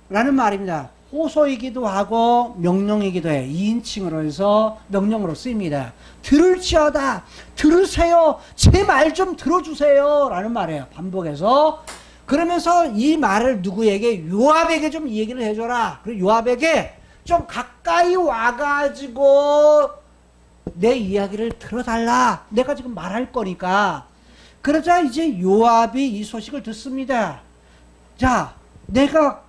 라는 말입니다. 호소이기도 하고 명령이기도 해요. 2인칭으로 해서 명령으로 쓰입니다. 들을지어다, 들으세요. 제 말 좀 들어주세요. 라는 말이에요. 반복해서. 그러면서 이 말을 누구에게? 요압에게 좀 이 얘기를 해줘라. 그리고 요압에게 좀 가까이 와가지고 내 이야기를 들어달라. 내가 지금 말할 거니까. 그러자 이제 요압이 이 소식을 듣습니다. 자, 내가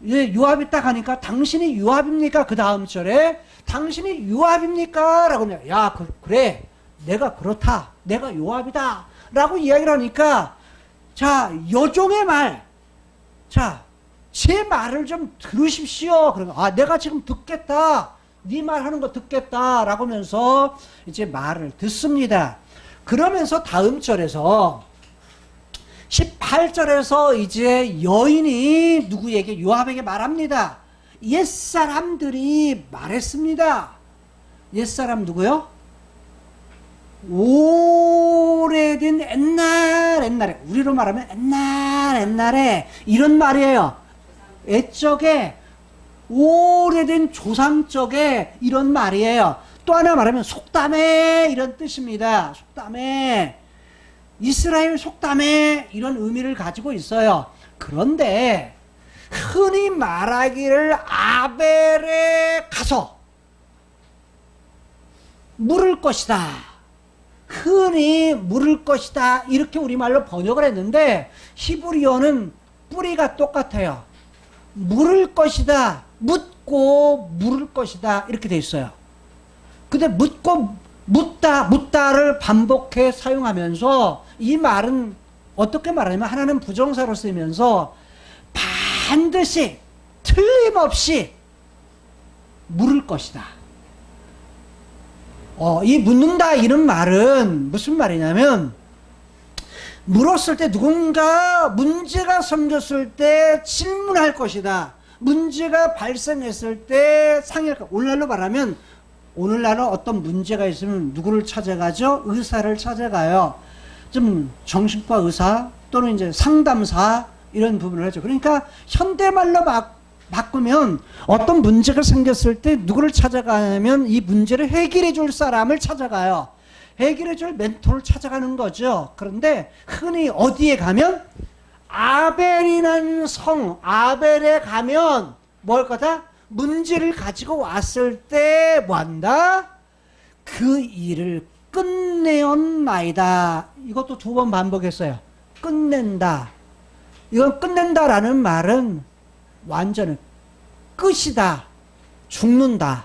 요압이 딱 하니까 당신이 요압입니까? 그 다음 절에 당신이 요압입니까? 라고 하면 야, 그래. 내가 그렇다. 내가 요압이다. 라고 이야기를 하니까 자, 여종의 말. 자, 제 말을 좀 들으십시오. 그러면 아, 내가 지금 듣겠다. 네 말 하는 거 듣겠다. 라고 하면서 이제 말을 듣습니다. 그러면서 다음 절에서 18절에서 이제 여인이 누구에게? 요압에게 말합니다. 옛사람들이 말했습니다. 옛사람 누구요? 오래된 옛날에 우리로 말하면 옛날에 이런 말이에요. 옛적에 오래된 조상 쪽에 이런 말이에요. 또 하나 말하면 속담에 이런 뜻입니다. 속담에 이스라엘 속담에 이런 의미를 가지고 있어요. 그런데 흔히 말하기를 아벨에 가서 물을 것이다. 흔히 물을 것이다. 이렇게 우리말로 번역을 했는데 히브리어는 뿌리가 똑같아요. 물을 것이다. 묻고 물을 것이다. 이렇게 돼 있어요. 근데 묻다를 반복해 사용하면서 이 말은 어떻게 말하냐면 하나는 부정사로 쓰면서 반드시 틀림없이 물을 것이다. 이 묻는다 이런 말은 무슨 말이냐면 물었을 때 누군가 문제가 생겼을 때 질문할 것이다. 문제가 발생했을 때 상의할 것. 오늘날로 말하면 오늘날은 어떤 문제가 있으면 누구를 찾아가죠? 의사를 찾아가요. 좀 정신과 의사 또는 이제 상담사 이런 부분을 하죠. 그러니까 현대말로 바꾸면 어떤 문제가 생겼을 때 누구를 찾아가냐면 이 문제를 해결해 줄 사람을 찾아가요. 해결해 줄 멘토를 찾아가는 거죠. 그런데 흔히 어디에 가면 아벨이라는 성, 아벨에 가면 뭘 거다? 문제를 가지고 왔을 때 뭐한다? 그 일을 끝내었나이다. 이것도 두 번 반복했어요. 끝낸다. 이건 끝낸다라는 말은 완전히 끝이다. 죽는다.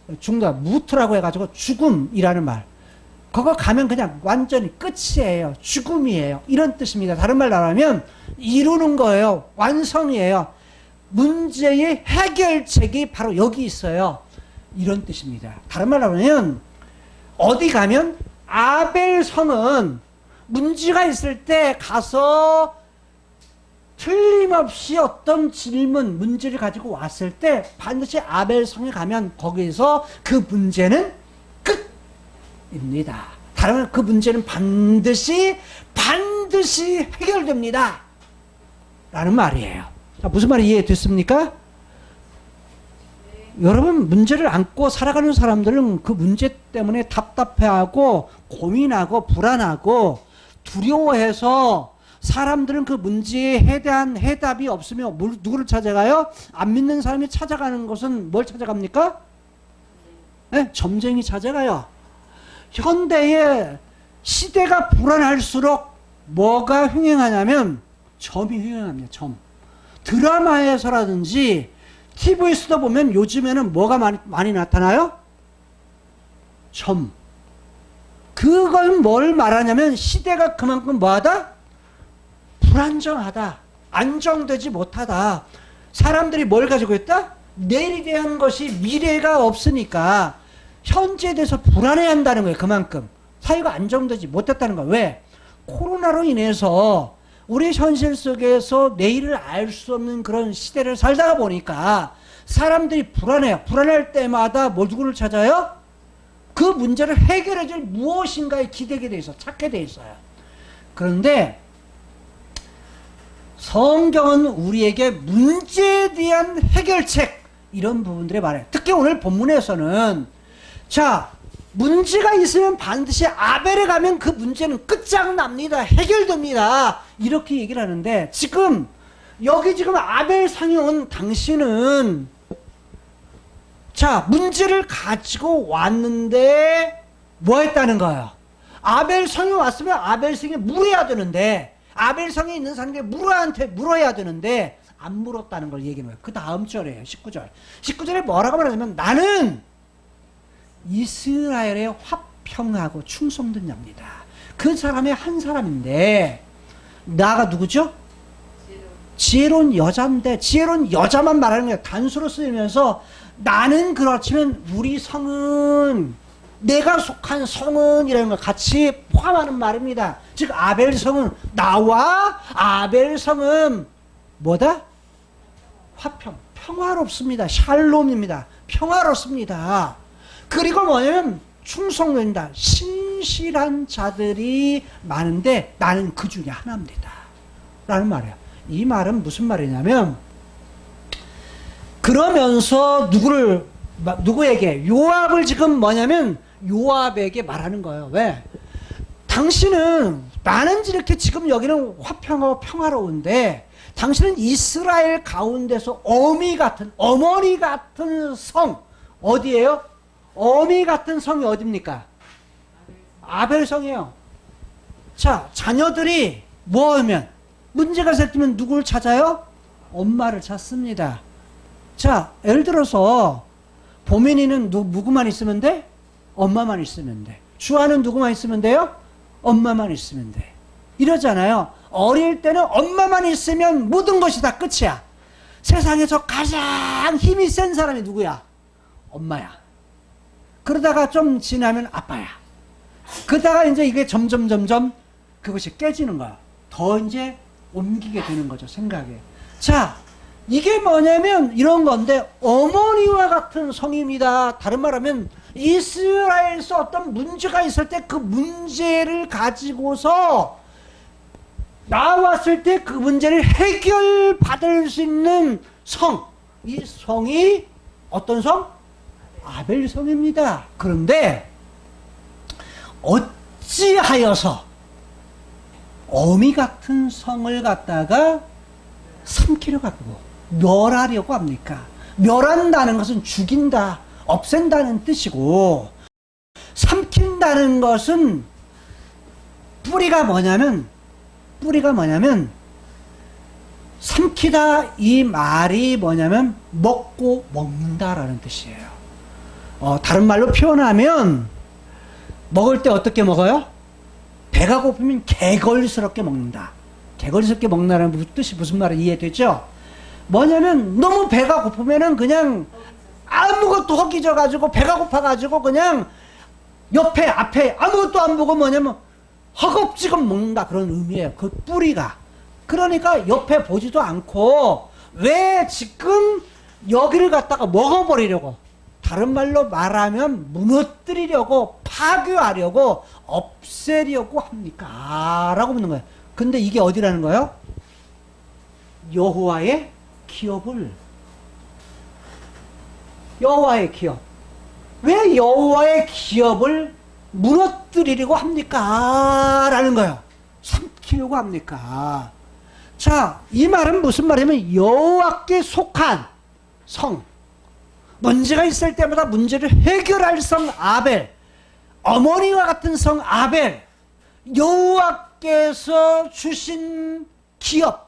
무트라고 해가지고 죽음이라는 말. 그거 가면 그냥 완전히 끝이에요. 죽음이에요. 이런 뜻입니다. 다른 말로 하면 이루는 거예요. 완성이에요. 문제의 해결책이 바로 여기 있어요. 이런 뜻입니다. 다른 말로 하면 어디 가면 아벨 성은 문제가 있을 때 가서 틀림없이 어떤 질문, 문제를 가지고 왔을 때 반드시 아벨 성에 가면 거기서 그 문제는 끝입니다. 다른 말로 그 문제는 반드시 해결됩니다. 라는 말이에요. 자, 무슨 말이 이해됐습니까? 여러분, 문제를 안고 살아가는 사람들은 그 문제 때문에 답답해하고 고민하고 불안하고 두려워해서 사람들은 그 문제에 대한 해답이 없으면 누구를 찾아가요? 안 믿는 사람이 찾아가는 것은 뭘 찾아갑니까? 네? 점쟁이 찾아가요. 현대의 시대가 불안할수록 뭐가 횡행하냐면 점이 횡행합니다. 점. 드라마에서라든지 TV에서도 보면 요즘에는 뭐가 많이 나타나요? 점. 그건 뭘 말하냐면 시대가 그만큼 뭐하다? 불안정하다. 안정되지 못하다. 사람들이 뭘 가지고 있다? 내일에 대한 것이 미래가 없으니까 현재에 대해서 불안해한다는 거예요. 그만큼. 사회가 안정되지 못했다는 거예요. 왜? 코로나로 인해서 우리 현실 속에서 내일을 알 수 없는 그런 시대를 살다가 보니까 사람들이 불안해요. 불안할 때마다 누구를 찾아요? 그 문제를 해결해줄 무엇인가에 기대게 돼 있어. 찾게 돼 있어요. 그런데 성경은 우리에게 문제에 대한 해결책 이런 부분들에 말해요. 특히 오늘 본문에서는 자, 문제가 있으면 반드시 아벨에 가면 그 문제는 끝장납니다. 해결됩니다. 이렇게 얘기를 하는데 지금 아벨 상에 온 당신은 자, 문제를 가지고 왔는데 뭐 했다는 거예요? 아벨 성에 왔으면 아벨 성에 물어야 되는데 아벨 성에 있는 사람들이 물어야 되는데 안 물었다는 걸 얘기하는 거예요. 그 다음 절이에요. 19절. 19절에 뭐라고 말하냐면 나는 이스라엘의 화평하고 충성된 자입니다. 그 사람의 한 사람인데 나가 누구죠? 지혜로운 여자인데 지혜로운 여자만 말하는 거예요. 단수로 쓰이면서 나는 그렇지만 우리 성은 내가 속한 성은 이라는 걸 같이 포함하는 말입니다. 즉 아벨 성은 나와 아벨 성은 뭐다? 평화롭습니다. 샬롬입니다. 평화롭습니다. 그리고 뭐냐면 충성된다. 신실한 자들이 많은데 나는 그 중에 하나입니다. 라는 말이에요. 이 말은 무슨 말이냐면 그러면서 누구에게 요압을 지금 뭐냐면 요압에게 말하는 거예요. 왜? 당신은 나는 이렇게 지금 여기는 화평하고 평화로운데 당신은 이스라엘 가운데서 어머니 같은 성 어디예요? 어미 같은 성이 어딥니까? 아벨성이에요. 자, 자녀들이 뭐 하면 문제가 생기면 누구를 찾아요? 엄마를 찾습니다. 자, 예를 들어서 보민이는 누구만 있으면 돼? 엄마만 있으면 돼. 주아는 누구만 있으면 돼요? 엄마만 있으면 돼. 이러잖아요. 어릴 때는 엄마만 있으면 모든 것이 다 끝이야. 세상에서 가장 힘이 센 사람이 누구야? 엄마야. 그러다가 좀 지나면 아빠야. 그러다가 이제 이게 점점 그것이 깨지는 거야. 더 이제 옮기게 되는 거죠, 생각에. 자, 이게 뭐냐면 이런 건데 어머니와 같은 성입니다. 다른 말하면 이스라엘에서 어떤 문제가 있을 때 그 문제를 가지고서 나왔을 때 그 문제를 해결받을 수 있는 성. 이 성이 어떤 성? 아벨 성입니다. 그런데 어찌하여서 어미 같은 성을 갖다가 삼키려고 하고 멸하려고 합니까? 멸한다는 것은 죽인다, 없앤다는 뜻이고 삼킨다는 것은 뿌리가 뭐냐면 삼키다 이 말이 뭐냐면 먹고 먹는다라는 뜻이에요. 다른 말로 표현하면 먹을 때 어떻게 먹어요? 배가 고프면 개걸스럽게 먹는다. 개걸스럽게 먹는다는 뜻이 무슨 말인지 이해되죠? 뭐냐면 너무 배가 고프면은 그냥 아무것도 허기져가지고 배가 고파가지고 그냥 옆에 앞에 아무것도 안 보고 뭐냐면 허겁지겁 먹는다 그런 의미예요. 그 뿌리가. 그러니까 옆에 보지도 않고 왜 지금 여기를 갖다가 먹어버리려고, 다른 말로 말하면 무너뜨리려고, 파괴하려고, 없애려고 합니까? 라고 묻는 거예요. 근데 이게 어디라는 거예요? 여호와의 기업을. 여호와의 기업. 왜 여호와의 기업을 무너뜨리려고 합니까? 라는 거예요. 삼키려고 합니까? 자, 이 말은 무슨 말이냐면 여호와께 속한 성, 문제가 있을 때마다 문제를 해결할 성 아벨, 어머니와 같은 성 아벨, 여호와께서 주신 기업.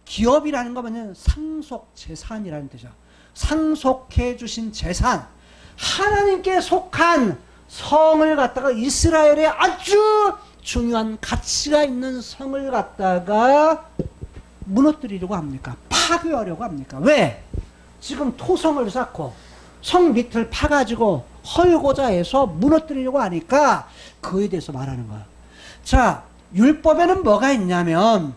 기업이라는 거 뭐냐면 상속 재산이라는 뜻이죠. 상속해 주신 재산, 하나님께 속한 성을 갖다가, 이스라엘의 아주 중요한 가치가 있는 성을 갖다가 무너뜨리려고 합니까? 파괴하려고 합니까? 왜? 지금 토성을 쌓고 성 밑을 파가지고 헐고자 해서 무너뜨리려고 하니까 그에 대해서 말하는 거야. 자, 율법에는 뭐가 있냐면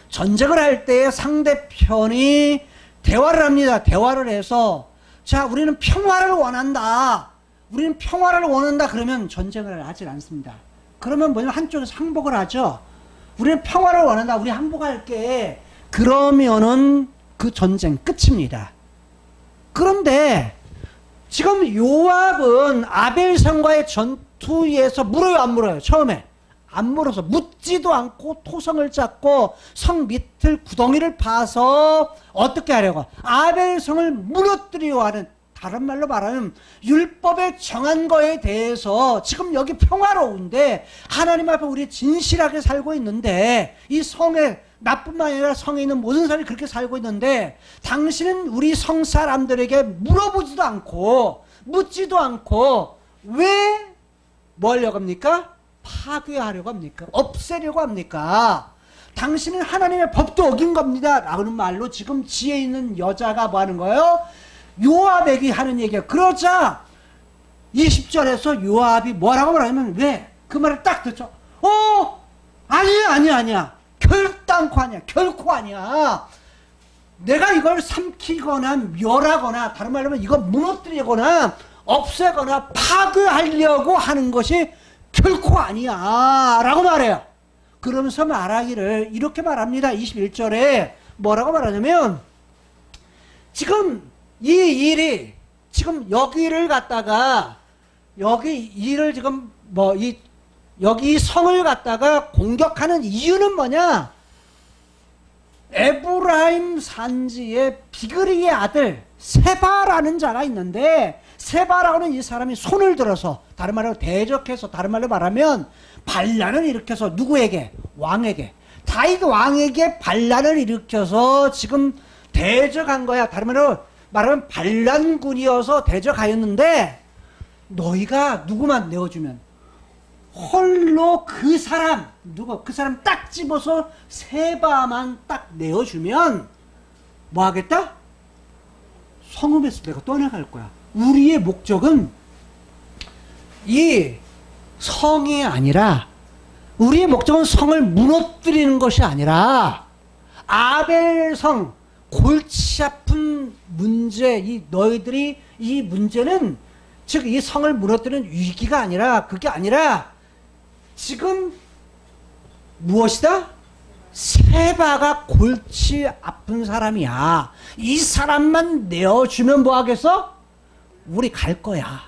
전쟁을 할 때 상대편이 대화를 합니다. 대화를 해서 자, 우리는 평화를 원한다. 우리는 평화를 원한다. 그러면 전쟁을 하지 않습니다. 그러면 뭐냐면 한쪽에서 항복을 하죠. 우리는 평화를 원한다. 우리 항복할게. 그러면은 그 전쟁 끝입니다. 그런데 지금 요압은 아벨성과의 전투에서 물어요, 안 물어요? 처음에 안 물어서, 묻지도 않고 토성을 쌓고 성 밑을 구덩이를 파서 어떻게 하려고? 아벨성을 무너뜨리려 하는, 다른 말로 말하면 율법에 정한 거에 대해서 지금 여기 평화로운데 하나님 앞에 우리 진실하게 살고 있는데, 이 성에, 나뿐만 아니라 성에 있는 모든 사람이 그렇게 살고 있는데 당신은 우리 성 사람들에게 물어보지도 않고 묻지도 않고 왜 뭐 하려고 합니까? 파괴하려고 합니까? 없애려고 합니까? 당신은 하나님의 법도 어긴 겁니다 라는 말로 지금 지혜 있는 여자가 뭐 하는 거예요? 요압에게 하는 얘기야. 그러자 20절에서 요압이 뭐라고 말하냐면, 왜? 그 말을 딱 듣죠. 아니야. 결단코 아니야. 결코 아니야. 내가 이걸 삼키거나 멸하거나, 다른 말로 하면 이거 무너뜨리거나 없애거나 파괴하려고 하는 것이 결코 아니야 라고 말해요. 그러면서 말하기를 이렇게 말합니다. 21절에 뭐라고 말하냐면, 지금 이 일이, 지금 여기를 갖다가, 여기 일을 지금 여기 성을 갖다가 공격하는 이유는 뭐냐? 에브라임 산지의 비그리의 아들 세바라는 자가 있는데, 세바라고는 이 사람이 손을 들어서, 다른 말로 대적해서, 다른 말로 말하면 반란을 일으켜서, 누구에게? 왕에게, 다윗 왕에게 반란을 일으켜서 지금 대적한 거야. 다른 말로 말하면 반란군이어서 대적하였는데, 너희가 누구만 내어주면, 홀로 그 사람, 그 사람 딱 집어서 세바만 딱 내어주면 뭐 하겠다? 성읍에서 내가 떠나갈 거야. 우리의 목적은 이 성이 아니라, 우리의 목적은 성을 무너뜨리는 것이 아니라 아벨성, 골치 아픈 문제, 이 너희들이 이 문제는, 즉 이 성을 무너뜨리는 위기가 아니라, 그게 아니라 지금 무엇이다? 세바가 골치 아픈 사람이야. 이 사람만 내어주면 뭐 하겠어? 우리 갈 거야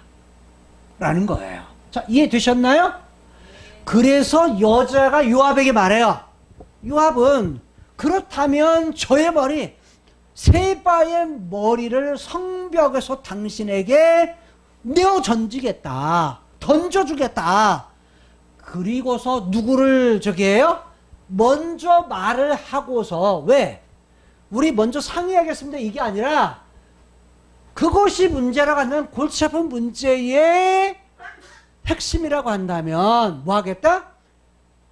라는 거예요. 자, 이해되셨나요? 그래서 여자가 요압에게 말해요. 요압은 그렇다면 저의 머리, 세바의 머리를 성벽에서 당신에게 내어 던지겠다. 던져주겠다. 그리고서 누구를 저기 해요? 먼저 말을 하고서, 왜? 우리 먼저 상의하겠습니다. 이게 아니라 그것이 문제라고 한다면, 골치 아픈 문제의 핵심이라고 한다면 뭐 하겠다?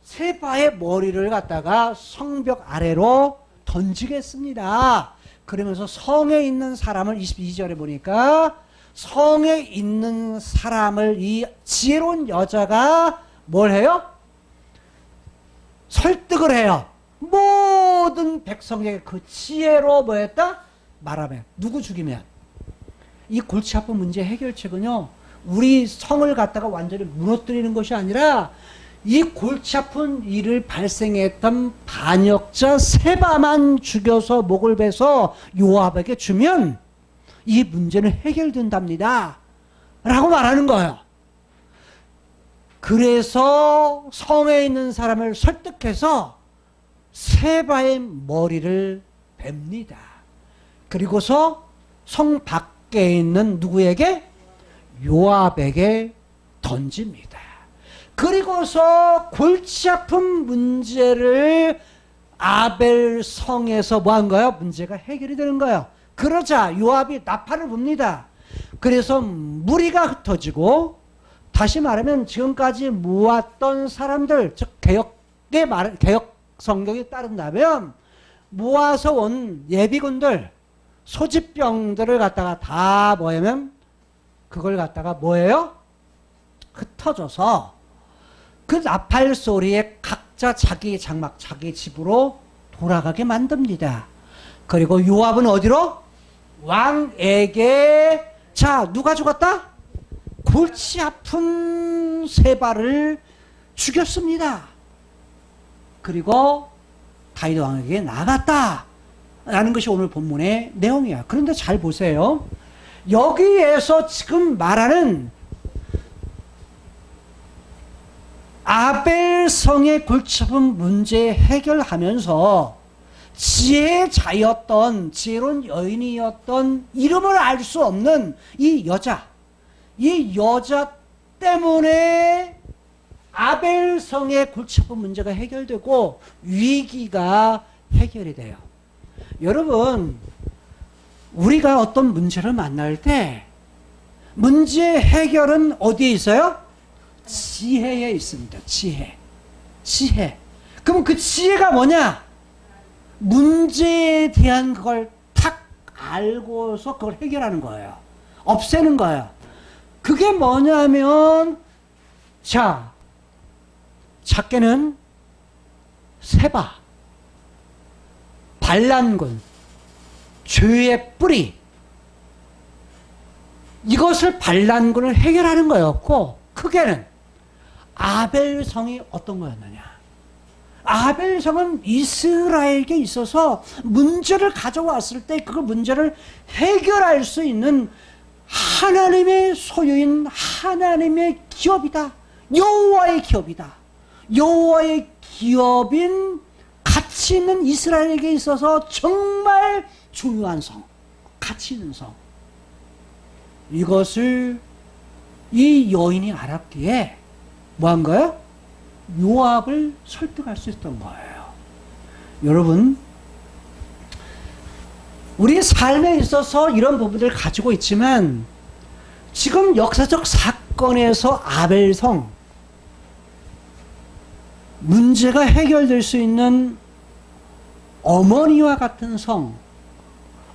세바의 머리를 갖다가 성벽 아래로 던지겠습니다. 그러면서 성에 있는 사람을 22절에 보니까 성에 있는 사람을 이 지혜로운 여자가 뭘 해요? 설득을 해요. 모든 백성에게 그 지혜로 뭐 했다? 말하면. 누구 죽이면? 이 골치 아픈 문제 해결책은요, 우리 성을 갖다가 완전히 무너뜨리는 것이 아니라 이 골치 아픈 일을 발생했던 반역자 세바만 죽여서 목을 베서 요압에게 주면 이 문제는 해결된답니다. 라고 말하는 거예요. 그래서 성에 있는 사람을 설득해서 세바의 머리를 뱁니다. 그리고서 성 밖에 있는 누구에게? 요압에게 던집니다. 그리고서 골치 아픈 문제를 아벨 성에서 뭐 한 거예요? 문제가 해결이 되는 거예요. 그러자 요압이 나팔을 붑니다. 그래서 무리가 흩어지고, 다시 말하면 지금까지 모았던 사람들, 즉 개혁 성경에 따른다면 모아서 온 예비군들, 소집병들을 갖다가 다 뭐냐면 그걸 갖다가 뭐예요? 흩어져서 그 나팔 소리에 각자 자기 장막, 자기 집으로 돌아가게 만듭니다. 그리고 요압은 어디로? 왕에게. 자, 누가 죽었다? 골치 아픈 세바를 죽였습니다. 그리고 다윗 왕에게 나갔다 라는 것이 오늘 본문의 내용이야. 그런데 잘 보세요. 여기에서 지금 말하는 아벨성의 골치 아픈 문제 해결하면서 지혜자였던, 지혜로운 여인이었던, 이름을 알 수 없는 이 여자 때문에 아벨성의 골치 아픈 문제가 해결되고 위기가 해결이 돼요. 여러분, 우리가 어떤 문제를 만날 때 문제 해결은 어디에 있어요? 지혜에 있습니다. 지혜. 그럼 그 지혜가 뭐냐? 문제에 대한 그걸 탁 알고서 그걸 해결하는 거예요. 없애는 거예요. 그게 뭐냐면, 자, 작게는 세바, 반란군, 죄의 뿌리, 이것을 반란군을 해결하는 거였고, 크게는 아벨성이 어떤 거였느냐? 아벨성은 이스라엘에게 있어서 문제를 가져왔을 때 그 문제를 해결할 수 있는 하나님의 소유인 하나님의 기업이다. 여호와의 기업이다. 여호와의 기업인 가치 있는 이스라엘에게 있어서 정말 중요한 성, 가치 있는 성. 이것을 이 여인이 알았기에 뭐 한 거예요? 요압을 설득할 수 있었던 거예요. 여러분, 우리 삶에 있어서 이런 부분들을 가지고 있지만 지금 역사적 사건에서 아벨성, 문제가 해결될 수 있는 어머니와 같은 성,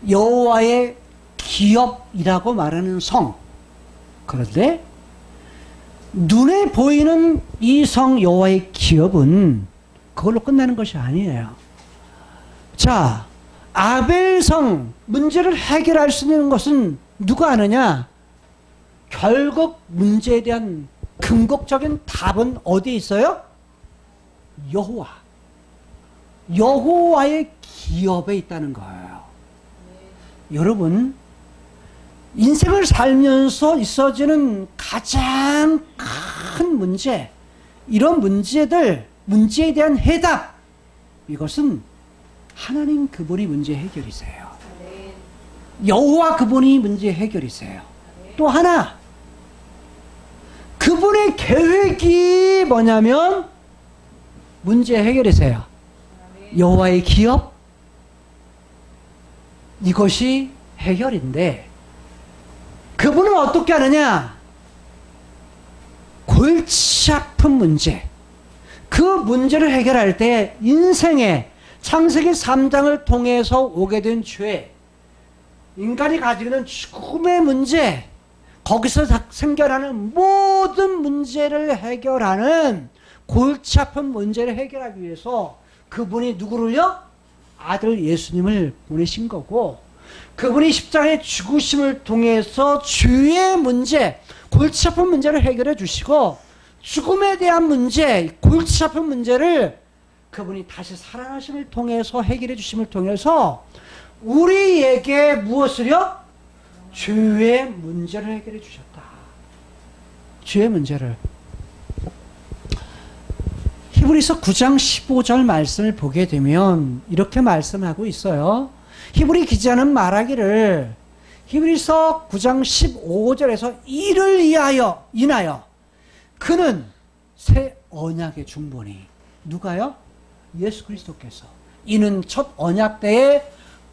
여호와의 기업이라고 말하는 성. 그런데 눈에 보이는 이 성 여호와의 기업은 그걸로 끝나는 것이 아니에요. 자, 아벨성 문제를 해결할 수 있는 것은 누가 아느냐? 결국 문제에 대한 근본적인 답은 어디에 있어요? 여호와. 여호와의 기업에 있다는 거예요. 여러분, 인생을 살면서 있어지는 가장 큰 문제, 이런 문제에 대한 해답, 이것은 하나님 그분이 문제 해결이세요. 여호와 그분이 문제 해결이세요. 또 하나, 그분의 계획이 뭐냐면 문제 해결이세요. 여호와의 기업, 이것이 해결인데, 그분은 어떻게 하느냐? 골치 아픈 문제, 그 문제를 해결할 때 인생의 창세기 3장을 통해서 오게 된 죄, 인간이 가지고 있는 죽음의 문제, 거기서 생겨나는 모든 문제를 해결하는 골치 아픈 문제를 해결하기 위해서 그분이 누구를요? 아들 예수님을 보내신 거고, 그분이 십자가의 죽으심을 통해서 죄의 문제, 골치 아픈 문제를 해결해 주시고, 죽음에 대한 문제, 골치 아픈 문제를 그분이 다시 살아나심을 통해서 해결해 주심을 통해서 우리에게 무엇을요? 죄의 문제를 해결해 주셨다. 죄의 문제를. 히브리서 9장 15절 말씀을 보게 되면 이렇게 말씀하고 있어요. 히브리 기자는 말하기를, 히브리서 9장 15절에서 이를 인하여 그는 새 언약의 중보니, 누가요? 예수 그리스도께서. 이는 첫 언약 때에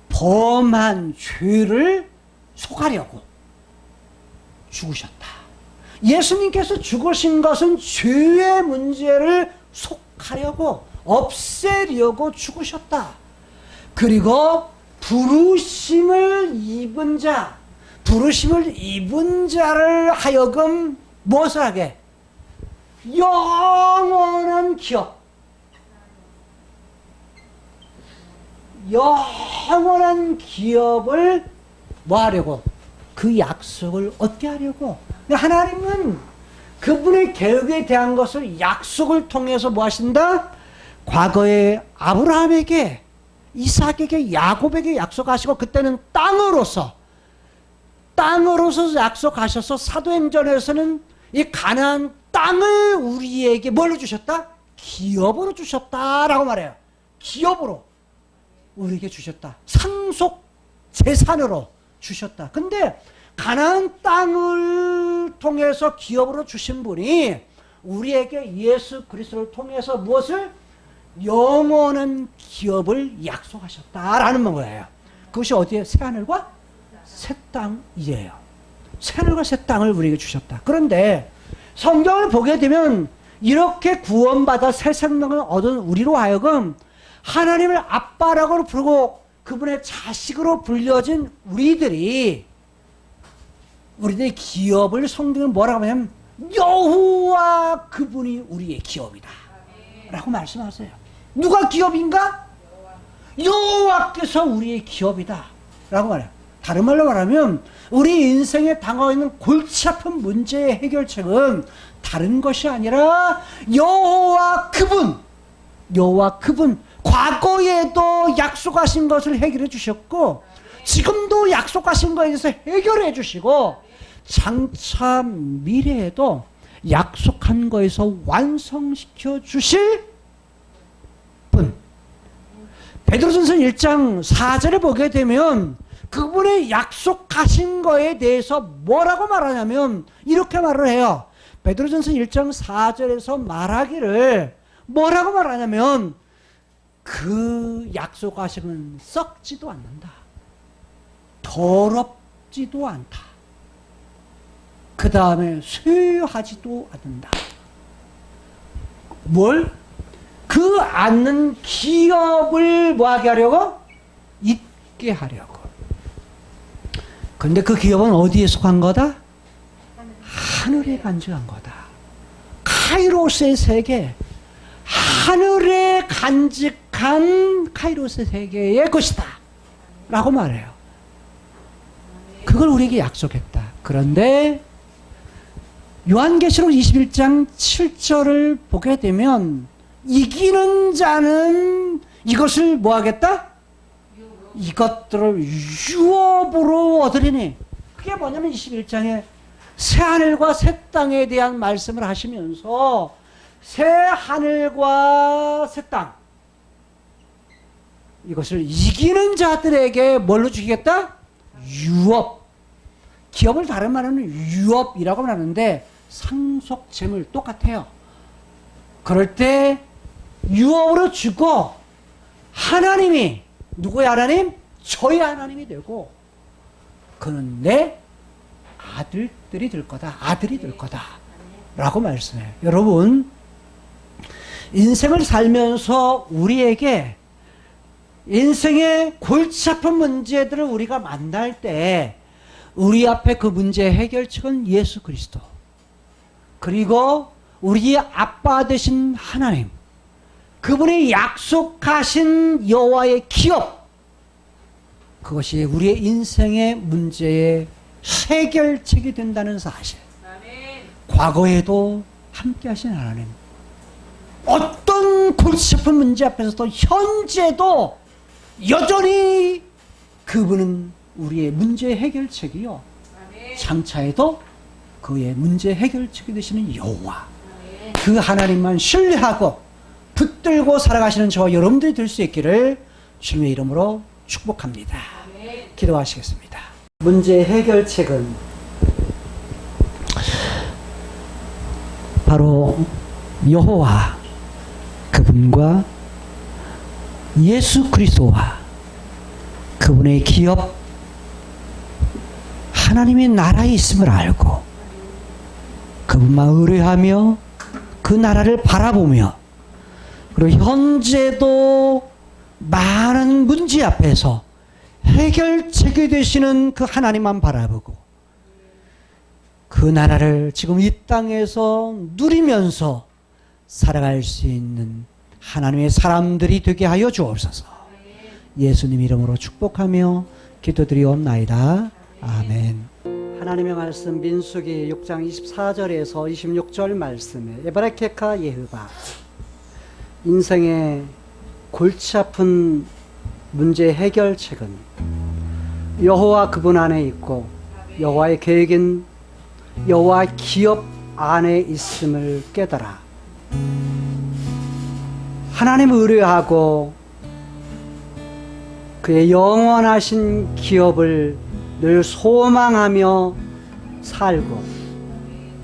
범한 죄를 속하려고 죽으셨다. 예수님께서 죽으신 것은 죄의 문제를 속하려고, 없애려고 죽으셨다. 그리고 부르심을 입은 자를 하여금 무엇을 하게? 영원한 기업, 영원한 기업을 뭐 하려고? 그 약속을 얻게 하려고. 하나님은 그분의 계획에 대한 것을 약속을 통해서 뭐 하신다? 과거에 아브라함에게, 이삭에게, 야곱에게 약속하시고, 그때는 땅으로서 약속하셔서 사도행전에서는 이 가나안 땅을 우리에게 뭘로 주셨다? 기업으로 주셨다라고 말해요. 기업으로 우리에게 주셨다. 상속 재산으로 주셨다. 근데 가나안 땅을 통해서 기업으로 주신 분이 우리에게 예수 그리스도를 통해서 무엇을? 영원한 기업을 약속하셨다라는 거예요. 그것이 어디에? 새하늘과 새 땅이에요. 새하늘과 새 땅을 우리에게 주셨다. 그런데 성경을 보게 되면 이렇게 구원받아 새 생명을 얻은 우리로 하여금 하나님을 아빠라고 부르고 그분의 자식으로 불려진 우리들이 기업을 성경은 뭐라고 하냐면 여호와 그분이 우리의 기업이다 라고 말씀하세요. 누가 기업인가? 여호와께서 우리의 기업이다 라고 말해요. 다른 말로 말하면 우리 인생에 당하고 있는 골치 아픈 문제의 해결책은 다른 것이 아니라 여호와 그분, 과거에도 약속하신 것을 해결해 주셨고 지금도 약속하신 것에 대해서 해결해 주시고 장차 미래에도 약속한 것에서 완성시켜 주실 분. 베드로전서 1장 4절을 보게 되면 그분의 약속하신 것에 대해서 뭐라고 말하냐면 이렇게 말을 해요. 베드로전서 1장 4절에서 말하기를 뭐라고 말하냐면 그 약속하신 건 썩지도 않는다. 더럽지도 않다. 그 다음에 쇠하지도 않는다. 뭘? 그 않는 기업을 뭐하게 하려고? 잊게 하려고. 근데 그 기업은 어디에 속한 거다? 하늘에 간직한 거다. 카이로스의 세계, 하늘에 간직한 카이로스의 세계의 것이다 라고 말해요. 그걸 우리에게 약속했다. 그런데 요한계시록 21장 7절을 보게 되면 이기는 자는 이것을 뭐 하겠다? 이것들을 유업으로 얻으리니. 그게 뭐냐면 21장에 새하늘과 새 땅에 대한 말씀을 하시면서 새하늘과 새 땅, 이것을 이기는 자들에게 뭘로 주겠다? 유업. 기업을 다른 말로는 유업이라고 하는데 상속 재물 똑같아요. 그럴 때 유업으로 주고 하나님이 누구의 하나님? 저의 하나님이 되고 그는 내 아들들이 될 거다. 아들이 될 거다. 라고 말씀해요. 여러분, 인생을 살면서 우리에게 인생의 골치 아픈 문제들을 우리가 만날 때 우리 앞에 그 문제의 해결책은 예수 그리스도, 그리고 우리의 아빠 되신 하나님, 그분이 약속하신 여호와의 기업, 그것이 우리의 인생의 문제의 해결책이 된다는 사실. 과거에도 함께 하신 하나님, 어떤 골치 아픈 문제 앞에서도 현재도 여전히 그분은 우리의 문제 해결책이요, 장차에도 그의 문제 해결책이 되시는 여호와, 그 하나님만 신뢰하고 붙들고 살아가시는 저와 여러분들이 될 수 있기를 주님의 이름으로 축복합니다. 기도하시겠습니다. 문제 해결책은 바로 여호와 그분과 예수 그리스도와 그분의 기업, 하나님의 나라에 있음을 알고 그분만 의뢰하며 그 나라를 바라보며, 그리고 현재도 많은 문제 앞에서 해결책이 되시는 그 하나님만 바라보고 그 나라를 지금 이 땅에서 누리면서 살아갈 수 있는 하나님의 사람들이 되게 하여 주옵소서. 예수님 이름으로 축복하며 기도드리옵나이다. 아멘. 하나님의 말씀 민수기 6장 24절에서 26절 말씀에 에브라케카 예흐바, 인생의 골치 아픈 문제 해결책은 여호와 그분 안에 있고 여호와의 계획인 여호와 기업 안에 있음을 깨달아 하나님을 의뢰하고 그의 영원하신 기업을 늘 소망하며 살고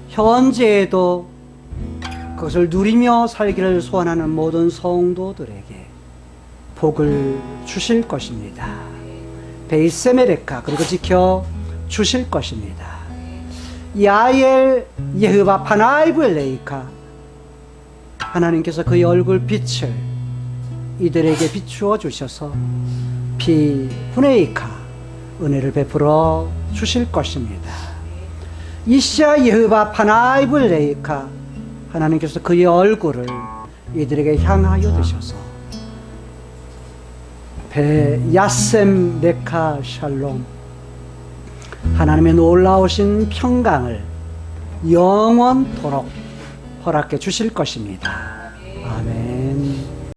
현재에도 그것을 누리며 살기를 소원하는 모든 성도들에게 복을 주실 것입니다. 베이세메레카, 그리고 지켜 주실 것입니다. 야엘 예흐바 파나이브엘레이카, 하나님께서 그의 얼굴 빛을 이들에게 비추어 주셔서 비후네이카, 은혜를 베풀어 주실 것입니다. 이시아 예흐바 파나이브엘레이카, 하나님께서 그의 얼굴을 이들에게 향하여 드셔서 베야셈 네카 샬롬, 하나님의 놀라우신 평강을 영원토록 허락해 주실 것입니다.